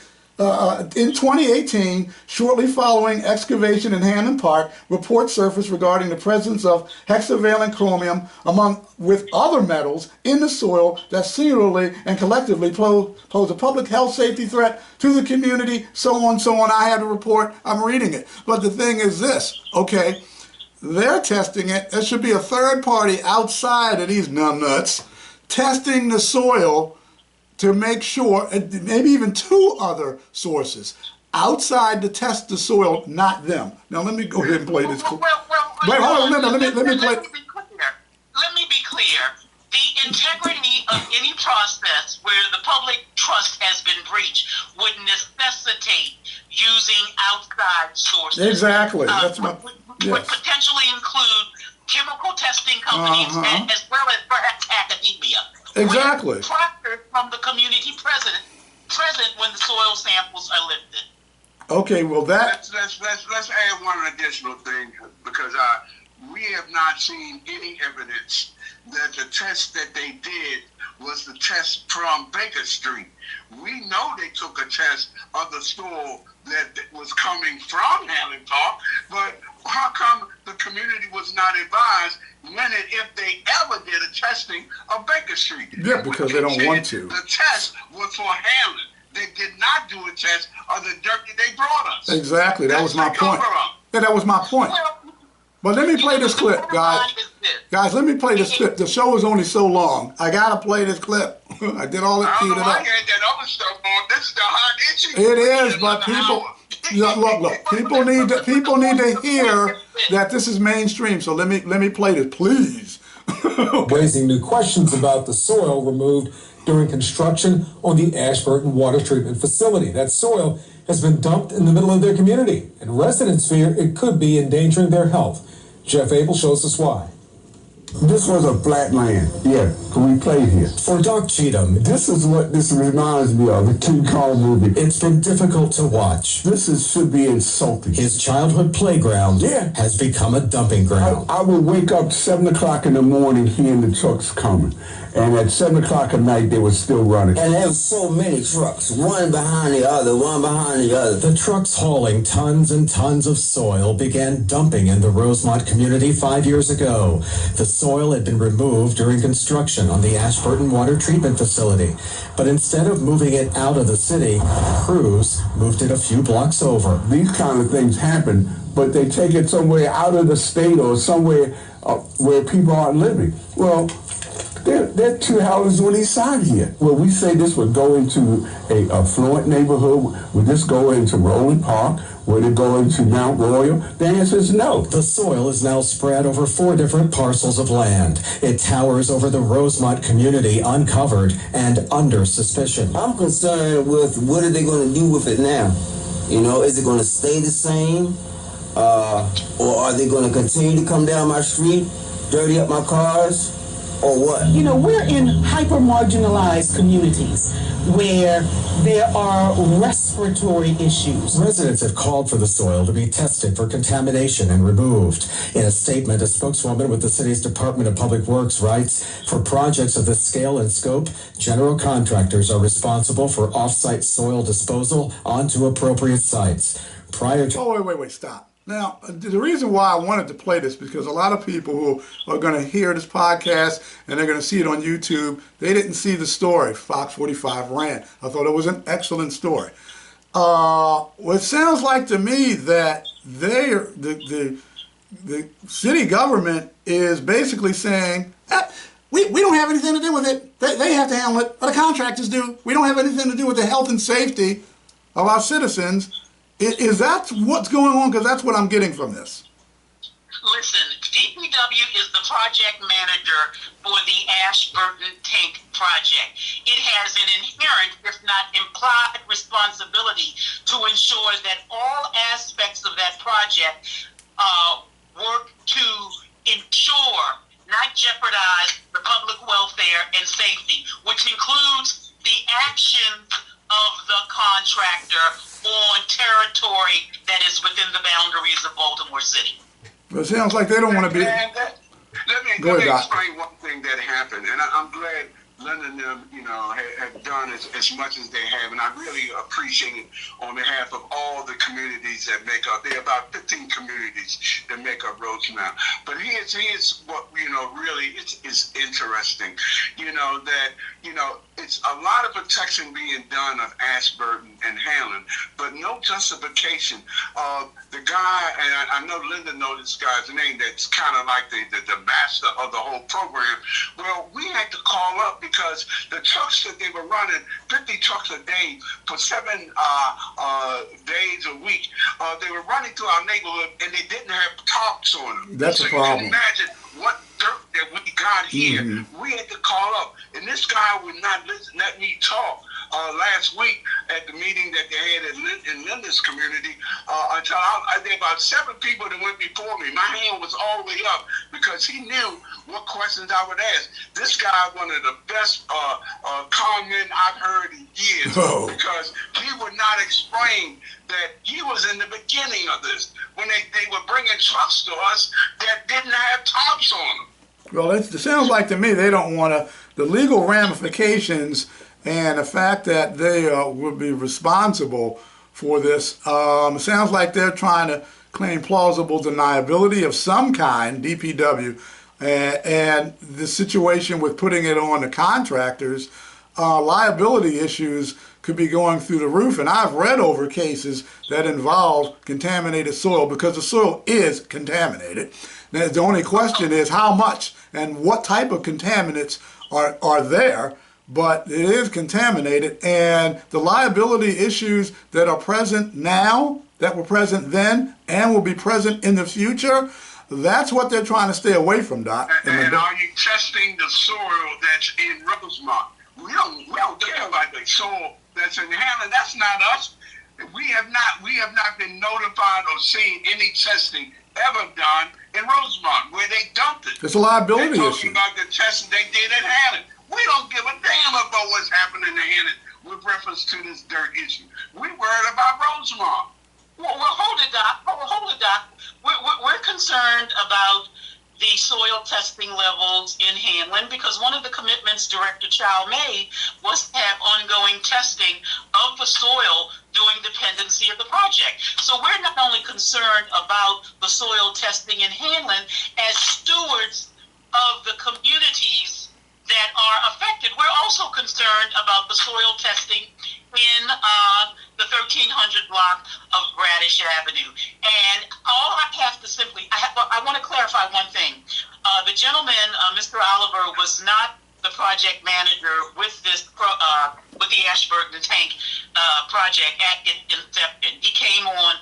In 2018, shortly following excavation in Hanlon Park, reports surfaced regarding the presence of hexavalent chromium among with other metals in the soil that singularly and collectively pose a public health safety threat to the community, so on, so on. I have a report. I'm reading it. But the thing is this, okay, they're testing it. There should be a third party outside of these numbnuts testing the soil to make sure, maybe even two other sources outside to test the soil, not them. Now let me go ahead and play this. Wait, hold on, let me play. Let me be clear. The integrity of any process where the public trust has been breached would necessitate using outside sources. Exactly. That's my. Would potentially include chemical testing companies as well as perhaps academia. Exactly. Proctors from the community present when the soil samples are lifted. Okay, well that. Let's add one additional thing, because we have not seen any evidence that the test that they did was the test from Baker Street. We know they took a test of the soil that was coming from Hanlon Park, but how come the community was not advised when and if they ever did a testing of Baker Street? Yeah, because they don't want to. The test was for Hanlon. They did not do a test of the dirt that they brought us. Exactly, that was my point. Yeah, that was my point. But let me play this clip, guys. Guys, let me play this clip. The show is only so long. I gotta play this clip. I did all it queued it up. I had that other stuff on. This is the hot issue. It is, but people, look. People need to hear that this is mainstream. So let me play this, please. Raising new questions about the soil removed during construction on the Ashburton water treatment facility. That soil has been dumped in the middle of their community, and residents fear it could be endangering their health. Jeff Abel shows us why. This was a flat land. Yeah, we played here. For Doc Cheatham, this is what this reminds me of, the King Kong movie. It's been difficult to watch. Should be insulting. His childhood playground has become a dumping ground. I would wake up 7 o'clock in the morning hearing the trucks coming. And at 7 o'clock at night, they were still running. And there were so many trucks, one behind the other, one behind the other. The trucks hauling tons and tons of soil began dumping in the Rosemont community 5 years ago. The soil had been removed during construction on the Ashburton water treatment facility. But instead of moving it out of the city, crews moved it a few blocks over. These kind of things happen, but they take it somewhere out of the state or somewhere where people aren't living. Well, there are two houses on each side here. Well, we say this would go into a affluent neighborhood. Would this go into Roland Park? Would it go into Mount Royal? The answer is no. The soil is now spread over 4 different parcels of land. It towers over the Rosemont community uncovered and under suspicion. I'm concerned with what are they going to do with it now? You know, is it going to stay the same? Or are they going to continue to come down my street, dirty up my cars? Or what? You know, we're in hyper-marginalized communities where there are respiratory issues. Residents have called for the soil to be tested for contamination and removed. In a statement, a spokeswoman with the city's Department of Public Works writes, for projects of this scale and scope, general contractors are responsible for off-site soil disposal onto appropriate sites. Prior to... Oh, wait, stop. Now, the reason why I wanted to play this, because a lot of people who are going to hear this podcast and they're going to see it on YouTube, they didn't see the story Fox 45 ran. I thought it was an excellent story. Well, it sounds like to me that the city government is basically saying, we don't have anything to do with it. They have to handle it, but the contractors do. We don't have anything to do with the health and safety of our citizens. Is that what's going on? Because that's what I'm getting from this. Listen, DPW is the project manager for the Ashburton Tank project. It has an inherent, if not implied, responsibility to ensure that all aspects of that project work to ensure, not jeopardize, the public welfare and safety, which includes the actions of the contractor on territory that is within the boundaries of Baltimore City. But it sounds like they don't want to be... Let me explain one thing that happened, and I'm glad Linda and them, have done as much as they have, and I really appreciate it on behalf of all the communities that make up. There are about 15 communities that make up Rosemount. But here's what really is interesting. It's a lot of protection being done of Ashburton and Hanlon, but no justification. The guy, and I know Linda knows this guy's name, that's kind of like the master of the whole program. Well, we had to call up because the trucks that they were running, 50 trucks a day for 7 days a week, they were running through our neighborhood and they didn't have tops on them. That's a problem. You can imagine what dirt that we got here. Mm-hmm. We had to call up, and this guy would not let me talk. Last week at the meeting that they had in Linda's community, until there were about 7 people that went before me. My hand was all the way up because he knew what questions I would ask. This guy, one of the best con men I've heard in years, because he would not explain that he was in the beginning of this when they were bringing trucks to us that didn't have tops on them. Well, it sounds like to me they don't want to, the legal ramifications and the fact that they would be responsible for this, it sounds like they're trying to claim plausible deniability of some kind, DPW, and the situation with putting it on the contractors, liability issues could be going through the roof. And I've read over cases that involve contaminated soil because the soil is contaminated. Now, the only question is how much and what type of contaminants are there. But it is contaminated, and the liability issues that are present now, that were present then, and will be present in the future, that's what they're trying to stay away from, Doc. And are you testing the soil that's in Rosemont? We don't care about the soil that's in Hanlon. That's not us. We have not been notified or seen any testing ever done in Rosemont where they dumped it. It's a liability They're issue. talking about the testing they did at Hanlon. We don't give a damn about what's happening in Hanlon with reference to this dirt issue. We worried about Rosemont. Well, hold it, Doc. Hold it, Doc. We're concerned about the soil testing levels in Hanlon because one of the commitments Director Chow made was to have ongoing testing of the soil during the pendency of the project. So we're not only concerned about the soil testing in Hanlon as stewards of the communities that are affected. We're also concerned about the soil testing in the 1300 block of Radish Avenue. And all I have to simply, I want to clarify one thing. The gentleman, Mr. Oliver, was not the project manager with this, with the Ashburton Tank project at inception. He came on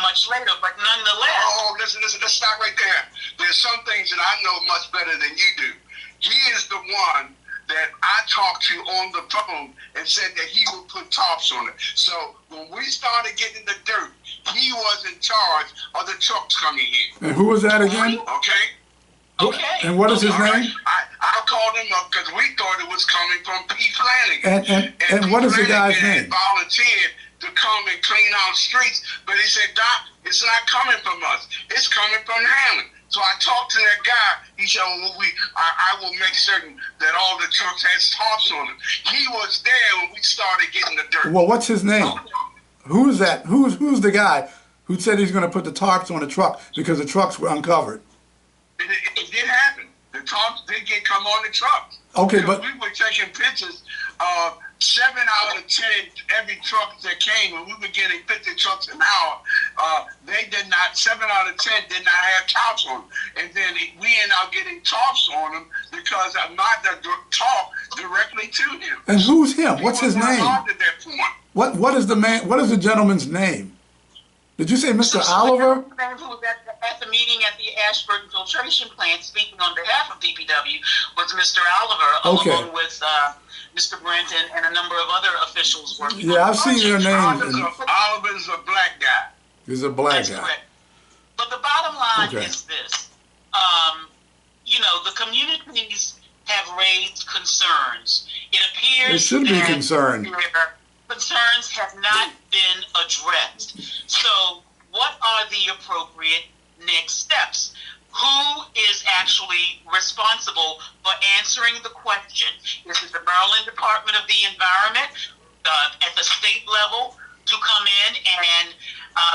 much later, but nonetheless. Listen, let's stop right there. There's some things that I know much better than you do. He is the one that I talked to on the phone and said that he would put tops on it. So when we started getting the dirt, he was in charge of the trucks coming here. And who was that again? Okay. And what is his name? I called him up because we thought it was coming from P. Flanagan. And what is the guy's name? Volunteered to come and clean our streets, but he said, Doc, it's not coming from us. It's coming from Hanlon. So I talked to that guy. He said, well, I will make certain that all the trucks had tops on them. He was there when we started getting the dirt. Well, what's his name? Who's that? Who's the guy who said he's going to put the tarps on the truck because the trucks were uncovered. It did happen. The tarps did come on the truck. Okay, but we were taking pictures. 7 out of 10, every truck that came, and we were getting 50 trucks an hour. They did not. 7 out of 10 did not have tops on them, and then we end up getting tops on them because I'm not the top directly to him. And who's him? What's his name? At that point. What is the man? What is the gentleman's name? Did you say Mr. Oliver? The man who was at the meeting at the Ashburton filtration plant, speaking on behalf of DPW, was Mr. Oliver, Okay. along with Mr. Brenton and a number of other officials working. Yeah, I've seen their names. Oliver's a black guy. He's a black guy. Correct. But the bottom line Okay. is this. The communities have raised concerns. It appears They should be that concerned. their concerns have not been addressed. So what are the appropriate next steps? Who is actually responsible for answering the question? Is it the Maryland Department of the Environment at the state level to come in and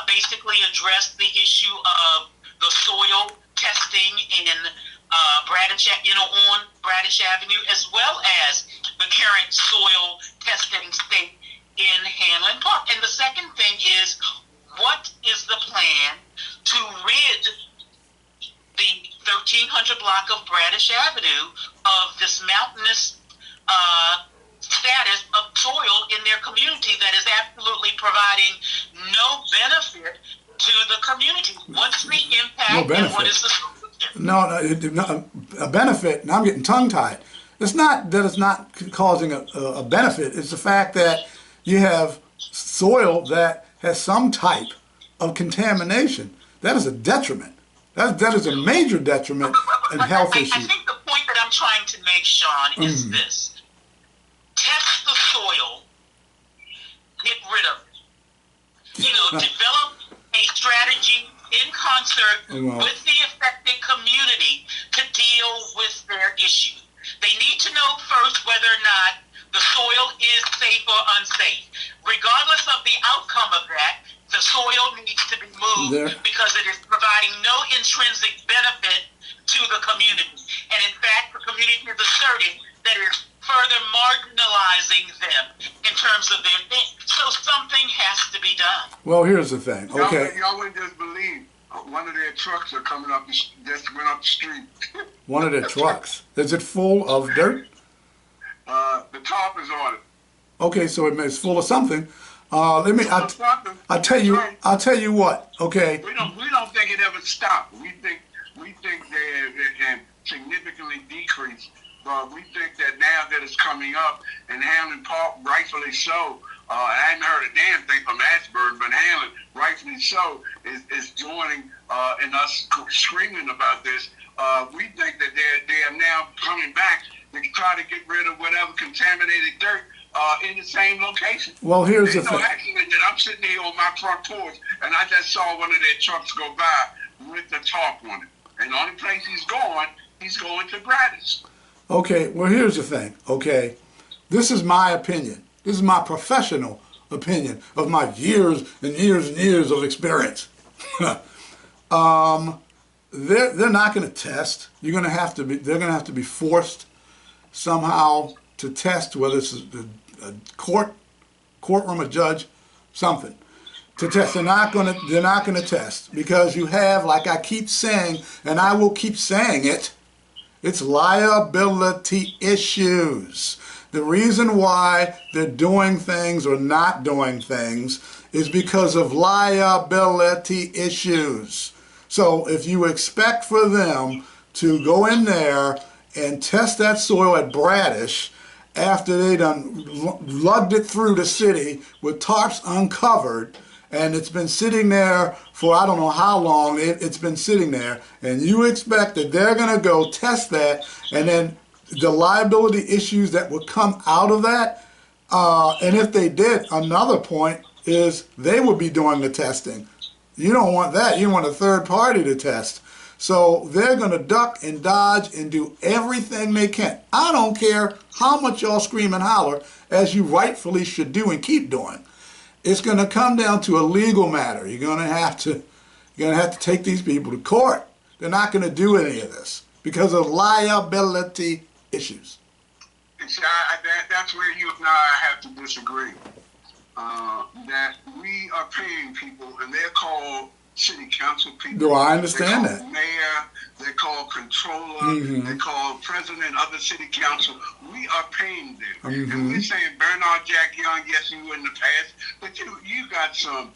basically address the issue of the soil testing in on Bradish Avenue, as well as the current soil testing state in Hanlon Park? And the second thing is, what is the plan to rid the 1300 block of Bradish Avenue of this mountainous status of soil in their community that is absolutely providing no benefit to the community? What's the impact and what is the solution? No, a benefit, and I'm getting tongue-tied. It's not that it's not causing a benefit. It's the fact that you have soil that has some type of contamination. That is a detriment. That is a major detriment and health issue. I think the point that I'm trying to make, Sean, is this. Test the soil, get rid of it. Develop a strategy in concert with the affected community to deal with their issue. They need to know first whether or not the soil is safe or unsafe. Regardless of the outcome of that, the soil needs to be moved because it is providing no intrinsic benefit to the community. And in fact, the community is asserting that it is further marginalizing them in terms of their thing. So something has to be done. Well, here's the thing. Okay. Y'all wouldn't just believe one of their trucks are coming up, just went up the street. One of their trucks. Is it full of dirt? The top is on it. Okay, so it's full of something. I'll tell you what. Okay. We don't think it ever stopped. We think they have significantly decreased. But we think that now that it's coming up in Hanlon Park, rightfully so. I hadn't heard a damn thing from Ashburn, but Hanlon, rightfully so, is joining in us screaming about this. We think that they are now coming back to try to get rid of whatever contaminated dirt in the same location. Well, here's the thing. There's no accident that I'm sitting here on my front porch and I just saw one of their trucks go by with the tarp on it. And the only place he's going to Bradish. Okay, well, here's the thing. Okay, this is my opinion. This is my professional opinion of my years and years and years of experience. They're not going to test. They're going to have to be forced somehow to test, whether it's a courtroom, a judge, something to test. They're not going to test because you have, like I keep saying, and I will keep saying it, it's liability issues. The reason why they're doing things or not doing things is because of liability issues. So if you expect for them to go in there and test that soil at Bradish after they done lugged it through the city with tarps uncovered, and it's been sitting there for I don't know how long it's been sitting there, and you expect that they're going to go test that, and then the liability issues that would come out of that, and if they did, another point is they would be doing the testing. You don't want that. You want a third party to test. So they're going to duck and dodge and do everything they can. I don't care how much y'all scream and holler, as you rightfully should do and keep doing. it's going to come down to a legal matter. You're going to have to take these people to court. They're not going to do any of this because of liability issues. See, that's where you and I have to disagree. That we are paying people, and they're called city council people. Do I understand that? Mayor, they're called controller, they're called president of the city council. We are paying them. And we're saying Bernard Jack Young, yes, you were in the past, but you got some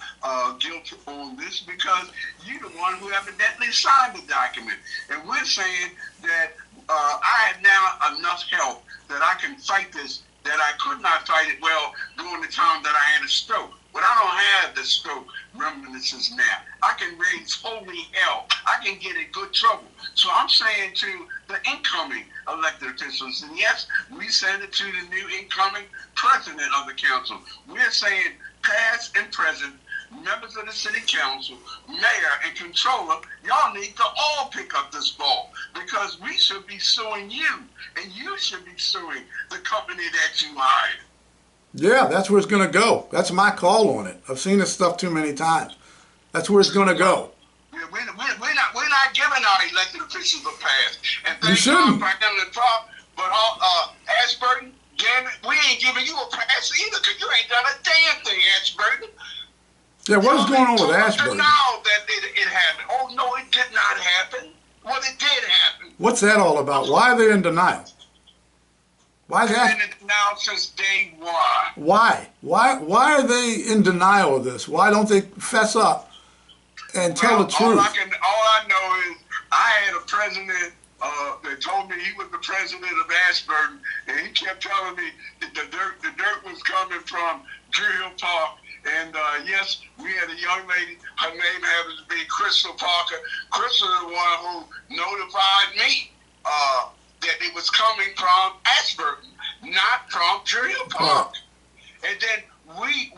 guilt on this because you're the one who evidently signed the document. And we're saying that I have now enough help that I can fight this, that I could not fight it well during the time that I had a stroke. But I don't have the stroke reminiscences now. I can raise holy hell. I can get in good trouble. So I'm saying to the incoming elected officials, and yes, we send it to the new incoming president of the council. We're saying past and present, members of the city council, mayor, and controller, y'all need to all pick up this ball because we should be suing you, and you should be suing the company that you hired. Yeah, that's where it's going to go. That's my call on it. I've seen this stuff too many times. That's where it's going to go. We're not giving our elected officials a pass. And you shouldn't. For Hanlon Park, but Ashburton, damn it, we ain't giving you a pass either because you ain't done a damn thing, Ashburton. Yeah, what is going on with Ashburton? Now that it happened. Oh, no, it did not happen. Well, it did happen. What's that all about? Why are they in denial? Why is that? They've been in denial since day one. Why? Why are they in denial of this? Why don't they fess up and tell the truth? All I know is I had a president that told me he was the president of Ashburton, and he kept telling me that the dirt was coming from Drew Hill Park. And yes, we had a young lady, her name happens to be Crystal Parker. Crystal is the one who notified me that it was coming from Ashburton, not from Drew Hill Park. And then we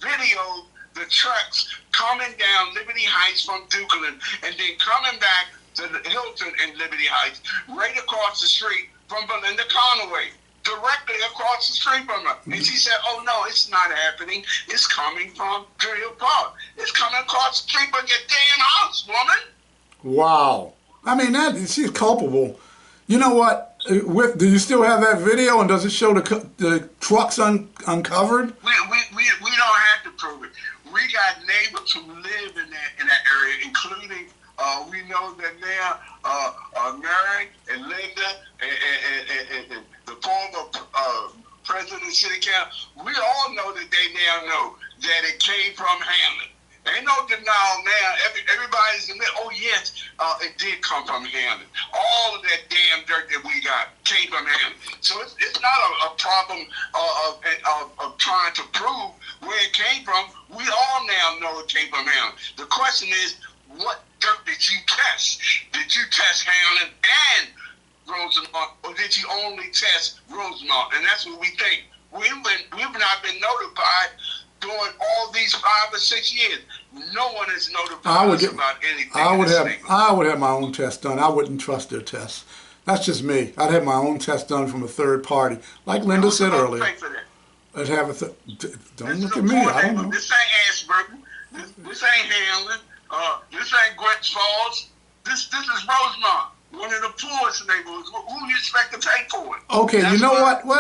videoed the trucks coming down Liberty Heights from Dukeland and then coming back to the Hilton in Liberty Heights, right across the street from Belinda Conaway. Directly across the street from her. And she said, oh, no, it's not happening. It's coming from Drew Hill Park. It's coming across the street from your damn house, woman. Wow. I mean, she's culpable. You know what? Do you still have that video, and does it show the trucks uncovered? We don't have to prove it. We got neighbors who live in that area, including we know that they're Mary and Linda and the former president of City Council. We all know that they now know that it came from Hanlon. Ain't no denial now. Everybody's admit, oh yes, it did come from Hanlon. All of that damn dirt that we got came from Hanlon. So it's not a problem of trying to prove where it came from. We all now know it came from Hanlon. The question is, what dirt did you test? Did you test Hanlon and Rosemont, or did you only test Rosemont? And that's what we think. We've not been notified during all these 5 or 6 years. No one has notified us about anything. I would have my own test done. I wouldn't trust their tests. That's just me. I'd have my own test done from a third party, like Linda said earlier. I'd have don't look at me. I don't know. This ain't Ashburton. This ain't Hanlon. This ain't Grants Falls. This is Rosemont, one of the poorest neighborhoods. Who do you expect to pay for it? Okay, you know what? Wait.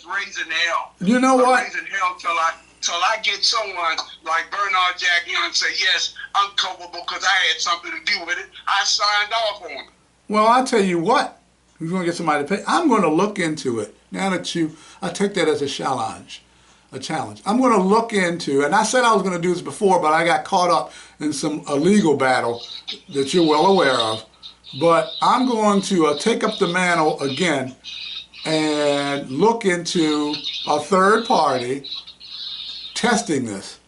Raising hell. You know what? Raising hell till I get someone like Bernard Jack Young and say, yes, I'm culpable because I had something to do with it. I signed off on it. Well, I'll tell you what. You're going to get somebody to pay. I'm going to look into it. Now that I take that as a challenge. I'm going to look into, and I said I was going to do this before, but I got caught up in a legal battle that you're well aware of. But I'm going to take up the mantle again and look into a third party testing this.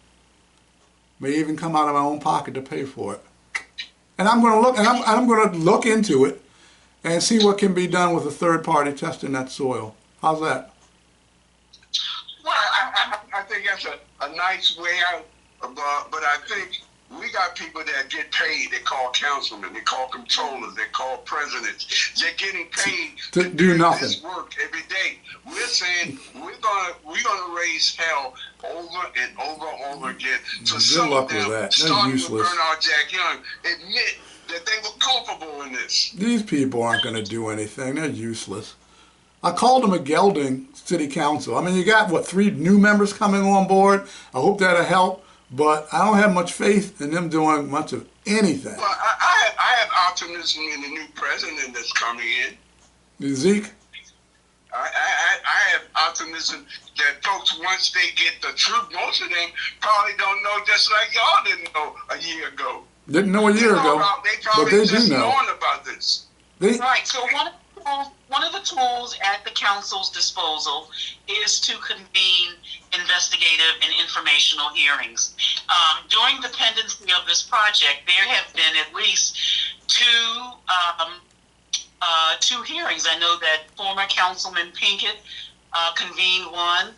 May even come out of my own pocket to pay for it. And I'm going to look, and I'm going to look into it and see what can be done with a third party testing that soil. How's that? Well, I think that's a nice way out, but I think We got people that get paid. They call councilmen. They call controllers. They call presidents. They're getting paid to do nothing. This work every day. We're saying we're gonna raise hell over and over again. So some of them, starting with Bernard Jack Young, admit that they were culpable in this. These people aren't going to do anything. They're useless. I called them a gelding city council. I mean, you got, what, 3 new members coming on board? I hope that'll help, but I don't have much faith in them doing much of anything. Well, I have optimism in the new president that's coming in. Zeke? I have optimism that folks, once they get the truth, most of them probably don't know, just like y'all didn't know a year ago. Didn't know a year ago, but they do know. About this. Right, so one of the tools at the council's disposal is to convene investigative and informational hearings. During the pendency of this project, there have been at least two hearings. I know that former Councilman Pinkett convened one.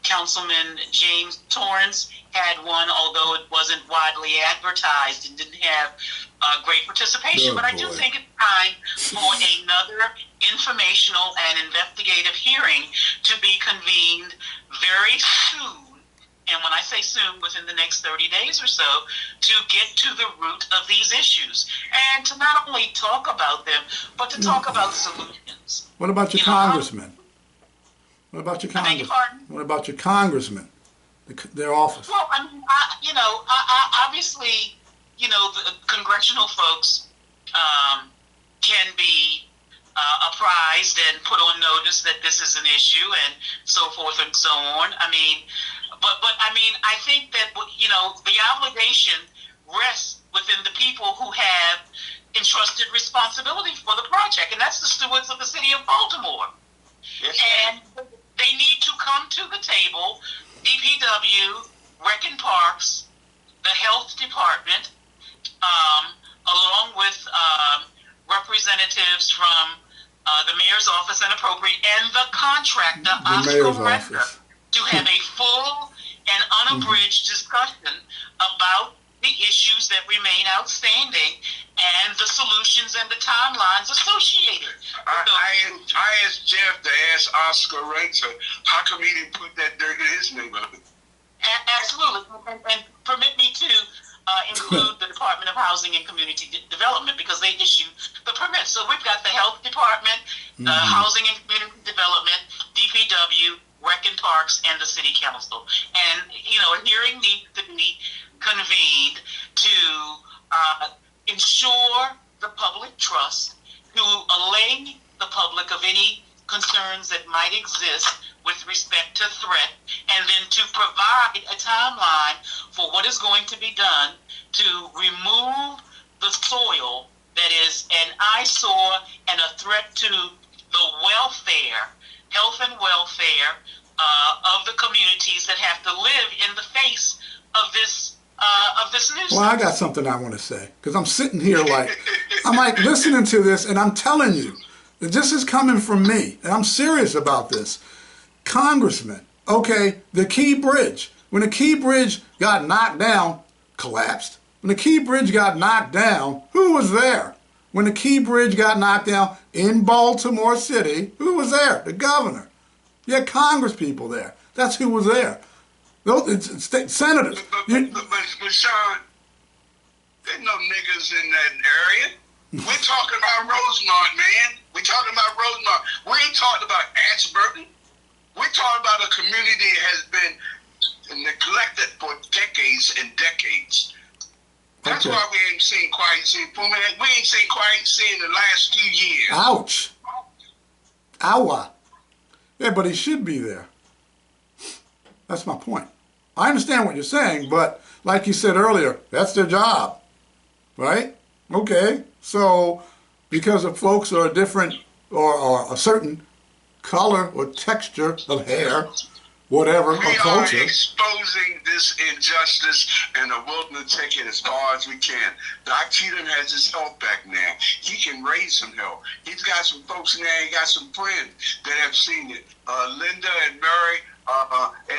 Councilman James Torrance had one, although it wasn't widely advertised and didn't have great participation. But I do think it's time for another informational and investigative hearing to be convened very soon. And when I say soon, within the next 30 days or so, to get to the root of these issues. And to not only talk about them, but to talk about solutions. What about your congressmen? What about your congressmen? What about your congressmen? Their office? Well, I mean, obviously, the congressional folks can be apprised and put on notice that this is an issue and so forth and so on. I mean, but I mean, I think that, the obligation rests within the people who have entrusted responsibility for the project, and that's the stewards of the city of Baltimore. Yes, and they need to come to the table, DPW, Rec and Parks, the Health Department, along with representatives from the Mayor's Office and Appropriate, and the contractor, Oscar Render, to have a full and unabridged discussion about the issues that remain outstanding and the solutions and the timelines associated. I asked Jeff to ask Oscar Renter, how come he didn't put that dirt in his neighborhood? Absolutely. And permit me to include the Department of Housing and Community Development, because they issue the permits. So we've got the Health Department, Housing and Community Development, DPW, Rec and Parks, and the City Council. And, a hearing needs to be convened to ensure the public trust, to allay the public of any concerns that might exist with respect to threat, and then to provide a timeline for what is going to be done to remove the soil that is an eyesore and a threat to the welfare, health and welfare of the communities that have to live in the face of this nuisance. Well, I got something I want to say, because I'm sitting here I'm listening to this, and I'm telling you, that this is coming from me, and I'm serious about this. Congressman, okay, the Key Bridge. When the Key Bridge got knocked down, collapsed. When the Key Bridge got knocked down, who was there? When the Key Bridge got knocked down in Baltimore City, who was there? The governor. You had Congress people there. That's who was there. Those state senators. But Sean, there's no niggas in that area. We're talking about Rosemont, man. We're talking about Rosemont. We ain't talking about Ashburton. We're talking about a community that has been neglected for decades and decades. That's why we ain't seen Quiet City. We ain't seen Quiet City in the last few years. Ouch. Ow. Yeah, but he should be there. That's my point. I understand what you're saying, but like you said earlier, that's their job, right? Okay, so because the folks are different or a certain color or texture of hair, whatever, or culture. We are exposing this injustice and are willing to take it as far as we can. Doc Cheatham has his health back now. He can raise some help. He's got some folks now, he got some friends that have seen it. Linda and Mary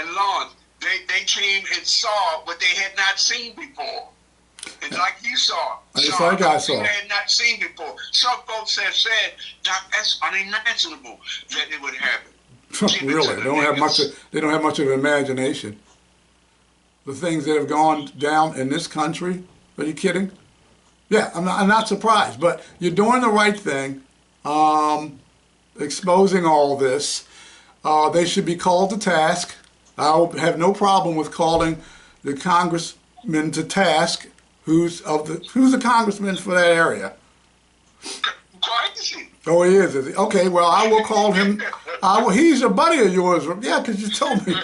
and Lawrence, they came and saw what they had not seen before. And like you saw, Just like I saw. They had not seen before. Some folks have said, Doc, that's unimaginable that it would happen. Really, they don't have much of imagination. The things that have gone down in this country, are you kidding? Yeah, I'm not surprised, but you're doing the right thing, exposing all this. They should be called to task. I have no problem with calling the congressman to task. Who's the congressman for that area? Oh, he is he? Okay, well, I will call him. He's a buddy of yours. Yeah, because you told me.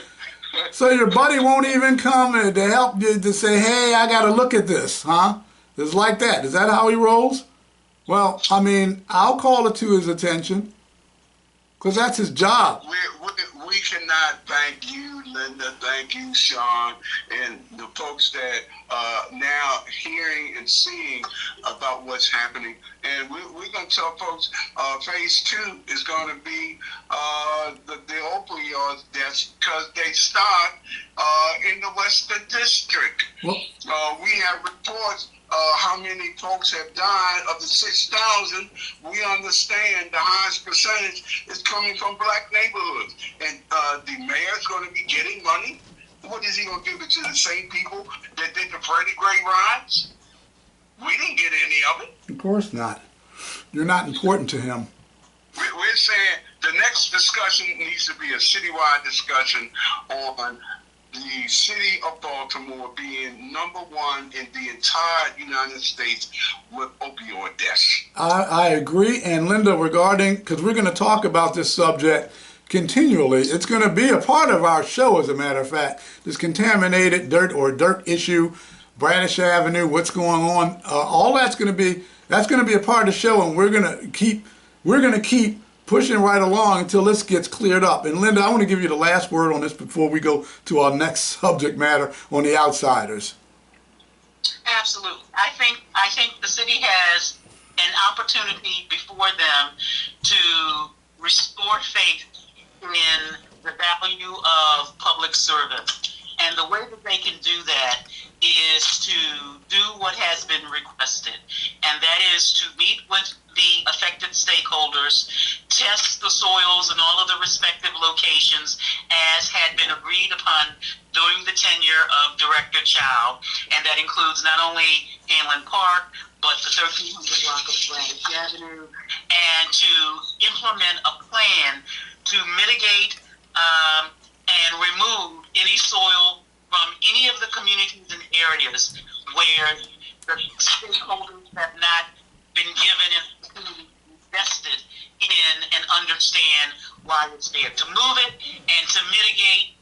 So your buddy won't even come to help you to say, hey, I got to look at this, huh? It's like that. Is that how he rolls? Well, I mean, I'll call it to his attention because that's his job. We cannot thank you, Linda, thank you, Sean, and the folks that now hearing and seeing about what's happening. And we're going to tell folks phase 2 is going to be the opioid deaths because they start in the Western District. We have reports how many folks have died. Of the 6,000, we understand the highest percentage is coming from black neighborhoods. And the mayor's going to be getting money. What is he going to give it to the same people that did the Freddie Gray riots? We didn't get any of it. Of course not. You're not important to him. We're saying the next discussion needs to be a citywide discussion on the city of Baltimore being #1 in the entire United States with opioid deaths. I agree. And Linda, regarding, because we're going to talk about this subject continually, it's going to be a part of our show, as a matter of fact, this contaminated dirt issue, Bradish Avenue, what's going on, all that's going to be a part of the show, and we're going to keep pushing right along until this gets cleared up. And Linda, I want to give you the last word on this before we go to our next subject matter on the outsiders. Absolutely. I think the city has an opportunity before them to restore faith in the value of public service. And the way that they can do that is to do what has been requested, and that is to meet with the affected stakeholders, test the soils in all of the respective locations as had been agreed upon during the tenure of Director Chow, and that includes not only Hanlon Park, but the 1300 block of Bradish Avenue, and to implement a plan to mitigate and remove any soil from any of the communities and areas where the stakeholders have not been given and invested in and understand why it's there. To move it and to mitigate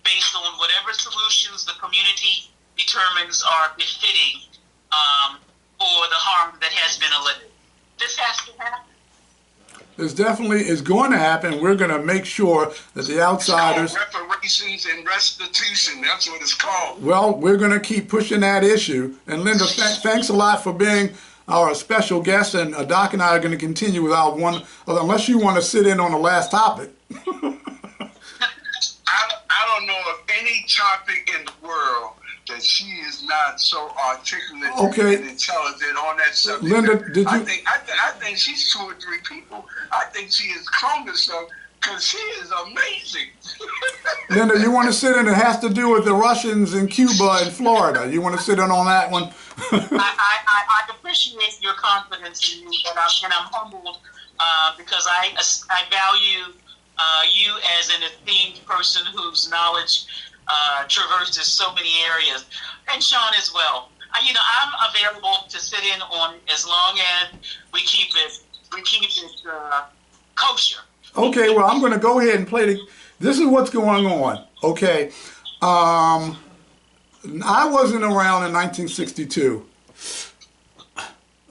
based on whatever solutions the community determines are befitting for the harm that has been alleged. This has to happen. This definitely is going to happen. We're going to make sure that the outsiders... It's called reparations and restitution. That's what it's called. Well, we're going to keep pushing that issue. And Linda, thanks a lot for being our special guest. And Doc and I are going to continue with our one... Unless you want to sit in on the last topic. I don't know of any topic in the world that she is not so articulate and intelligent on that subject. Linda, did you? I think she's 2 or 3 people. I think she is Congress because she is amazing. Linda, you want to sit in? It has to do with the Russians in Cuba and Florida. You want to sit in on that one? I appreciate your confidence in me, and I'm humbled because I value you as an esteemed person whose knowledge traverses so many areas, and Sean as well. I'm available to sit in on as long as we keep it kosher. Okay, well, I'm going to go ahead and play this is what's going on. Okay, I wasn't around in 1962.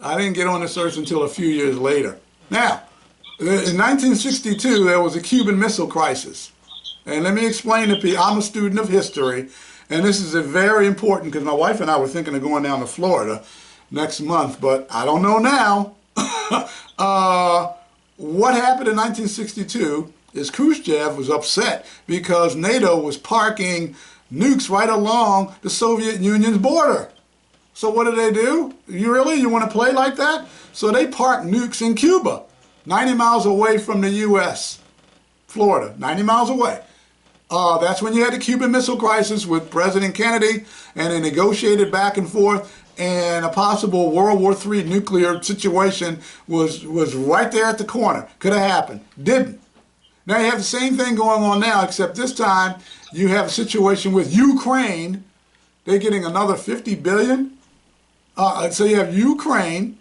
I didn't get on this earth until a few years later. Now, in 1962, there was a Cuban Missile Crisis. And let me explain to people, I'm a student of history, and this is very important because my wife and I were thinking of going down to Florida next month, but I don't know now. What happened in 1962, is Khrushchev was upset because NATO was parking nukes right along the Soviet Union's border. So what do? You want to play like that? So they parked nukes in Cuba, 90 miles away from the U.S., Florida, 90 miles away. That's when you had the Cuban Missile Crisis with President Kennedy, and they negotiated back and forth, and a possible World War III nuclear situation was right there at the corner. Could have happened. Didn't. Now you have the same thing going on now, except this time you have a situation with Ukraine. They're getting another $50 billion. So you have Ukraine,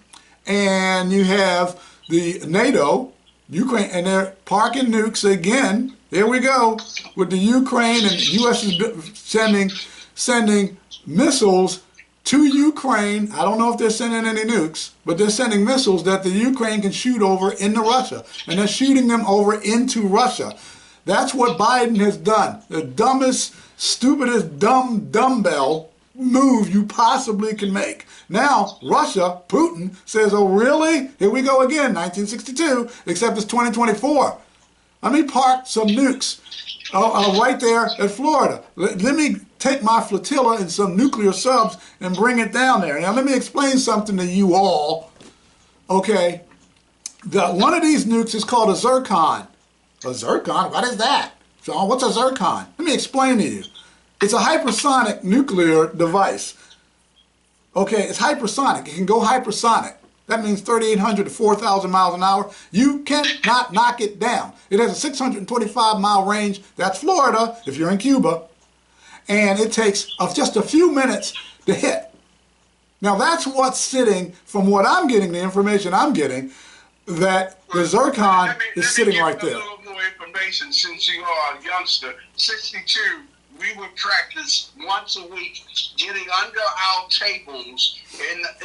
and you have the NATO, Ukraine, and they're parking nukes again. Here we go with the Ukraine, and the U.S. is sending missiles to Ukraine. I don't know if they're sending any nukes, but they're sending missiles that the Ukraine can shoot over into Russia, and they're shooting them over into Russia. That's what Biden has done. The dumbest, stupidest, dumbbell move you possibly can make. Now, Russia, Putin, says, oh, really? Here we go again, 1962, except it's 2024. Let me park some nukes right there at Florida. Let me take my flotilla and some nuclear subs and bring it down there. Now, let me explain something to you all. Okay, one of these nukes is called a zircon. A zircon? What is that? John, what's a zircon? Let me explain to you. It's a hypersonic nuclear device. Okay, it's hypersonic. It can go hypersonic. That means 3,800 to 4,000 miles an hour. You cannot knock it down. It has a 625-mile range. That's Florida, if you're in Cuba. And it takes just a few minutes to hit. Now, that's what's sitting, from what I'm getting, the information I'm getting, that the zircon is sitting right there. A little more information since you are a youngster. 62. We would practice once a week getting under our tables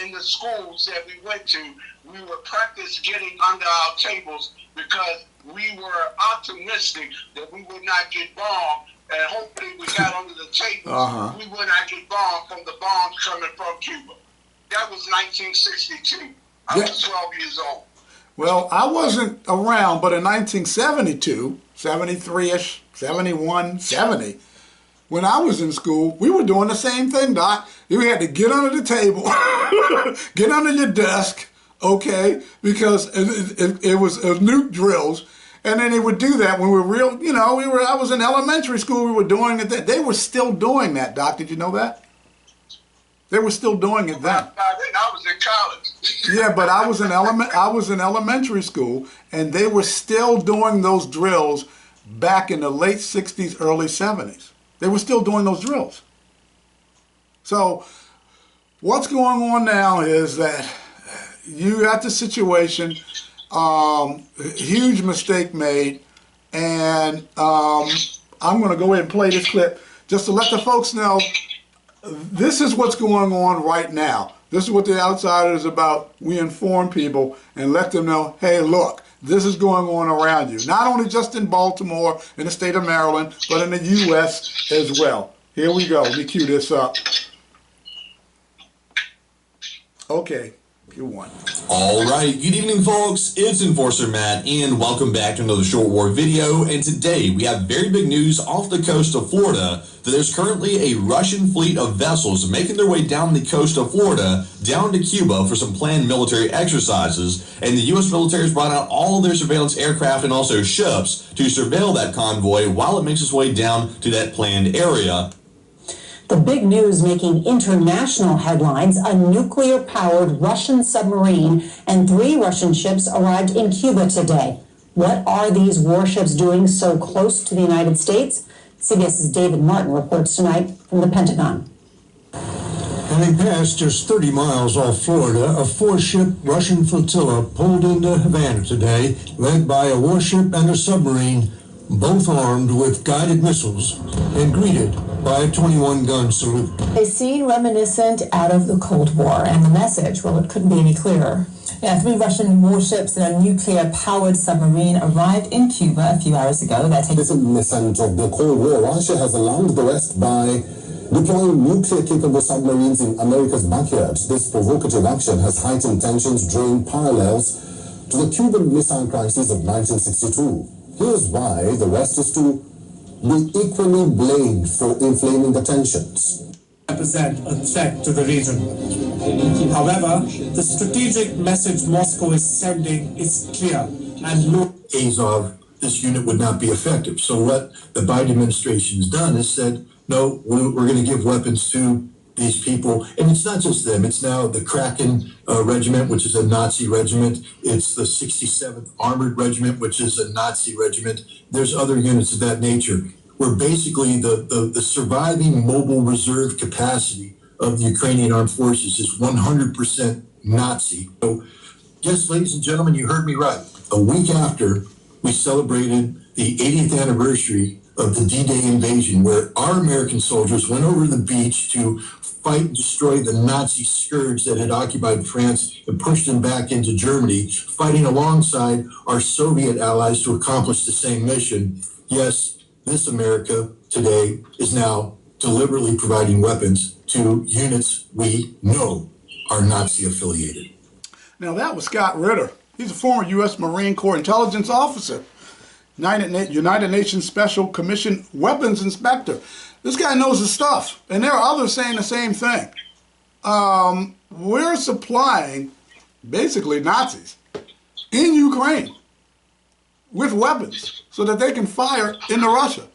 in the schools that we went to. We would practice getting under our tables because we were optimistic that we would not get bombed, and hopefully we got under the tables. We would not get bombed from the bombs coming from Cuba. That was 1962. I was 12 years old. Well, I wasn't around, but in 1972, 73-ish, 71, 70, when I was in school, we were doing the same thing, Doc. You had to get under the table, get under your desk, okay, because it was nuke drills. And then they would do that when we were I was in elementary school, we were doing it then. They were still doing that, Doc. Did you know that? They were still doing it then. I was in college. Yeah, but I was in elementary school, and they were still doing those drills back in the late 60s, early 70s. They were still doing those drills. So what's going on now is that you got the situation, huge mistake made, and I'm going to go ahead and play this clip just to let the folks know this is what's going on right now. This is what the Outsider is about. We inform people and let them know, hey, look, this is going on around you. Not only just in Baltimore, in the state of Maryland, but in the U.S. as well. Here we go. Let me cue this up. Okay. All right, good evening, folks. It's Enforcer Matt, and welcome back to another short war video. And today we have very big news off the coast of Florida that there's currently a Russian fleet of vessels making their way down the coast of Florida down to Cuba for some planned military exercises. And the U.S. military has brought out all of their surveillance aircraft and also ships to surveil that convoy while it makes its way down to that planned area. The big news making international headlines: a nuclear-powered Russian submarine and 3 Russian ships arrived in Cuba today. What are these warships doing so close to the United States? CBS's David Martin reports tonight from the Pentagon. Having passed just 30 miles off Florida, a 4-ship Russian flotilla pulled into Havana today, led by a warship and a submarine, both armed with guided missiles, and greeted by a 21-gun salute. A scene reminiscent out of the Cold War, and the message, well, it couldn't be any clearer. Yeah, 3 Russian warships and a nuclear-powered submarine arrived in Cuba a few hours ago. This is reminiscent of the Cold War. Russia has alarmed the West by deploying nuclear-capable submarines in America's backyard. This provocative action has heightened tensions, drawing parallels to the Cuban Missile Crisis of 1962. Here's why the West is to be equally blamed for inflaming the tensions. Represent a threat to the region. However, the strategic message Moscow is sending is clear and Azov, this unit would not be effective. So what the Biden administration has done is said, no, we're going to give weapons to these people. And it's not just them. It's now the Kraken Regiment, which is a Nazi regiment. It's the 67th Armored Regiment, which is a Nazi regiment. There's other units of that nature, where basically the surviving mobile reserve capacity of the Ukrainian armed forces is 100% Nazi. So, yes, ladies and gentlemen, you heard me right. A week after we celebrated the 80th anniversary of the D-Day invasion, where our American soldiers went over the beach to fight and destroy the Nazi scourge that had occupied France and pushed them back into Germany, fighting alongside our Soviet allies to accomplish the same mission. Yes, this America today is now deliberately providing weapons to units we know are Nazi affiliated. Now that was Scott Ritter. He's a former U.S. Marine Corps intelligence officer, United Nations Special Commission weapons inspector. This guy knows his stuff, and there are others saying the same thing. We're supplying basically Nazis in Ukraine with weapons so that they can fire into Russia.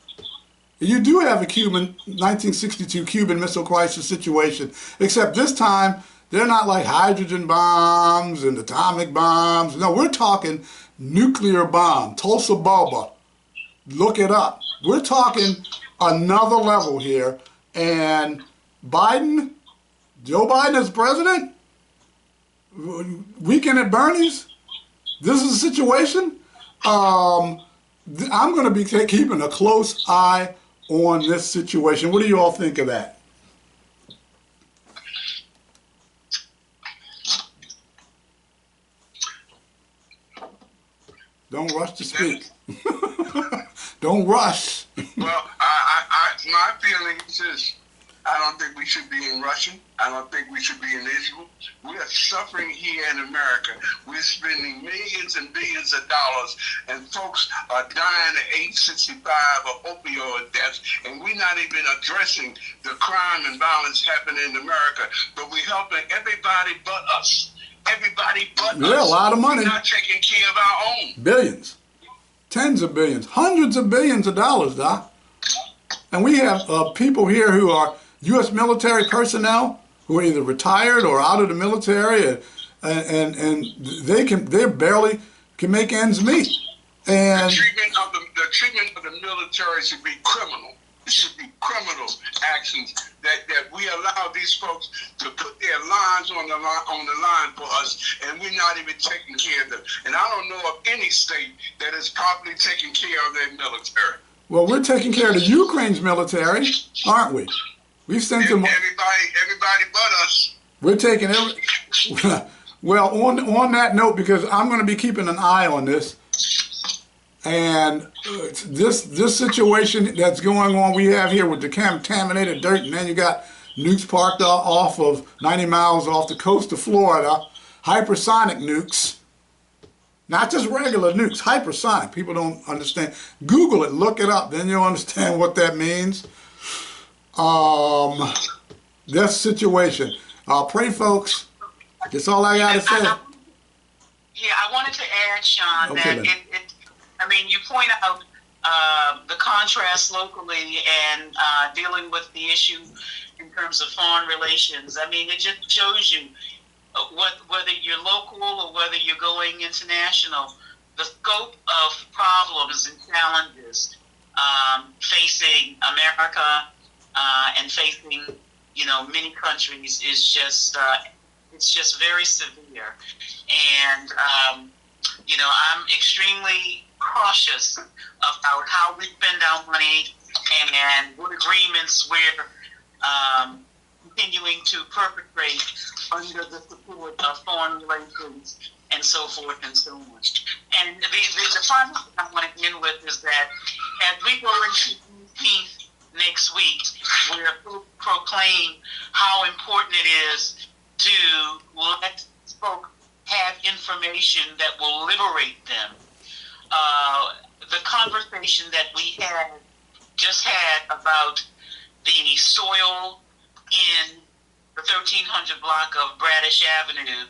You do have a 1962 Cuban Missile Crisis situation, except this time they're not like hydrogen bombs and atomic bombs. No, we're talking nuclear bomb, Tulsa Bulba. Look it up. We're talking another level here. And Biden, Joe Biden as president, weekend at Bernie's, this is a situation. I'm going to be keeping a close eye on this situation. What do you all think of that? Don't rush to speak. Don't rush. Well, my feeling is this. I don't think we should be in Russia. I don't think we should be in Israel. We are suffering here in America. We're spending millions and billions of dollars, and folks are dying at age 65 of opioid deaths, and we're not even addressing the crime and violence happening in America, but we're helping everybody but us. Everybody but us. Yeah, a lot of money. We're not taking care of our own. Billions. Tens of billions. Hundreds of billions of dollars, Doc. And we have people here who are U.S. military personnel who are either retired or out of the military, and they barely can make ends meet. And the treatment of the military should be criminal. It should be criminal actions that we allow these folks to put their lives on the line for us, and we're not even taking care of them. And I don't know of any state that is properly taking care of their military. Well, we're taking care of the Ukraine's military, aren't we? We've sent them. Everybody but us. We're taking every. Well, on that note, because I'm going to be keeping an eye on this, and this situation that's going on, we have here with the contaminated dirt, and then you got nukes parked off of 90 miles off the coast of Florida, hypersonic nukes. Not just regular nukes, hypersonic. People don't understand. Google it, look it up, then you'll understand what that means. This situation. Pray, folks. That's all I got to say. Yeah, I wanted to add, Sean, okay, that I mean, you point out the contrast locally and dealing with the issue in terms of foreign relations. I mean, it just shows you whether you're local or whether you're going international, the scope of problems and challenges facing America and facing, many countries is just it's just very severe. And I'm extremely cautious about how we spend our money and what agreements we're continuing to perpetrate under the support of foreign relations and so forth and so on. And the final thing I want to end with is that as we go into Juneteenth next week, we're proclaim how important it is to let folks have information that will liberate them. the conversation that we just had about the soil in the 1300 block of Bradish Avenue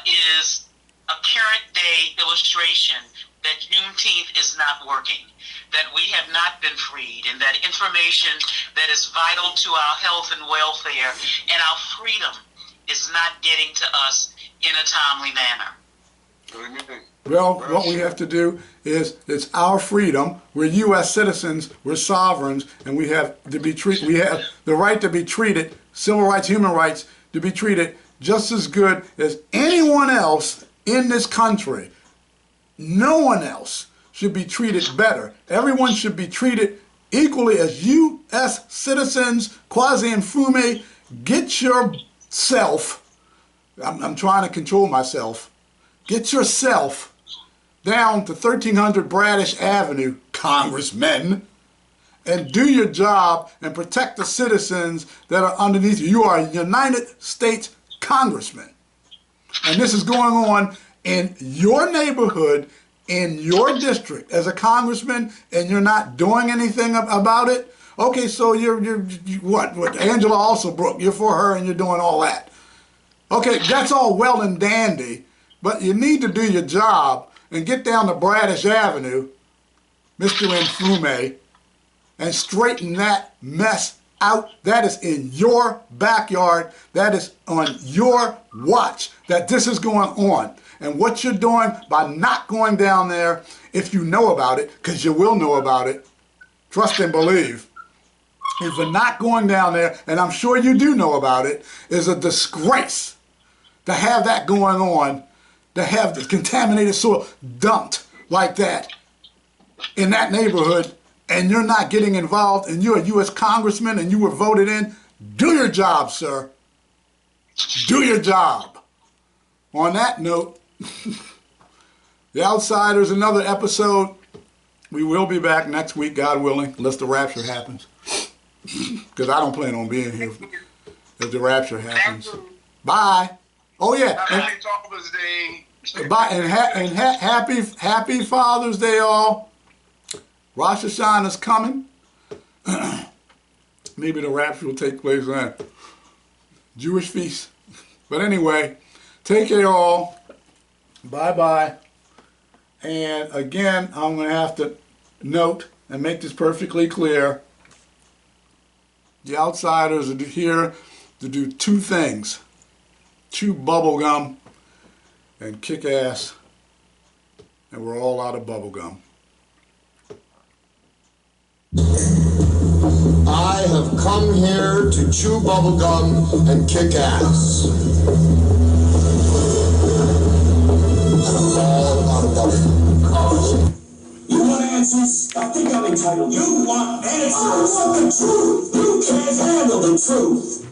is a current day illustration that Juneteenth is not working, that we have not been freed, and that information that is vital to our health and welfare and our freedom is not getting to us in a timely manner. Well, what we have to do is, it's our freedom. We're U.S. citizens, we're sovereigns, and we have to be treated. We have the right to be treated, civil rights, human rights, to be treated just as good as anyone else in this country. No one else should be treated better. Everyone should be treated equally as U.S. citizens. Kwasi and Fume, get yourself, I'm trying to control myself, get yourself down to 1300 Bradish Avenue, congressmen, and do your job and protect the citizens that are underneath you. You are a United States congressman. And this is going on in your neighborhood, in your district, as a congressman, and you're not doing anything about it. Okay, so you're what? Angela Alsabrook, you're for her and you're doing all that. Okay, that's all well and dandy, but you need to do your job and get down to Bradish Avenue, Mr. Nfume, and straighten that mess out. That is in your backyard. That is on your watch that this is going on. And what you're doing by not going down there, if you know about it, because you will know about it, trust and believe, if you're not going down there, and I'm sure you do know about it, is a disgrace to have that going on, to have the contaminated soil dumped like that in that neighborhood, and you're not getting involved, and you're a U.S. congressman and you were voted in. Do your job, sir. Do your job. On that note, The Outsiders, another episode. We will be back next week, God willing, unless the rapture happens. Because I don't plan on being here if the rapture happens. Bye. Oh yeah. Happy Father's Day. Bye, and happy Father's Day, all. Rosh Hashanah is coming. Maybe the rapture will take place then. Jewish feast. But anyway, take care, all. Bye-bye. And again, I'm going to have to note and make this perfectly clear. The Outsiders are here to do two things. Chew bubble gum and kick ass. And we're all out of bubble gum. I have come here to chew bubble gum and kick ass. I'm all out of bubble gum. You want answers? I think I'm entitled. You want answers? I want the truth. You can't handle the truth.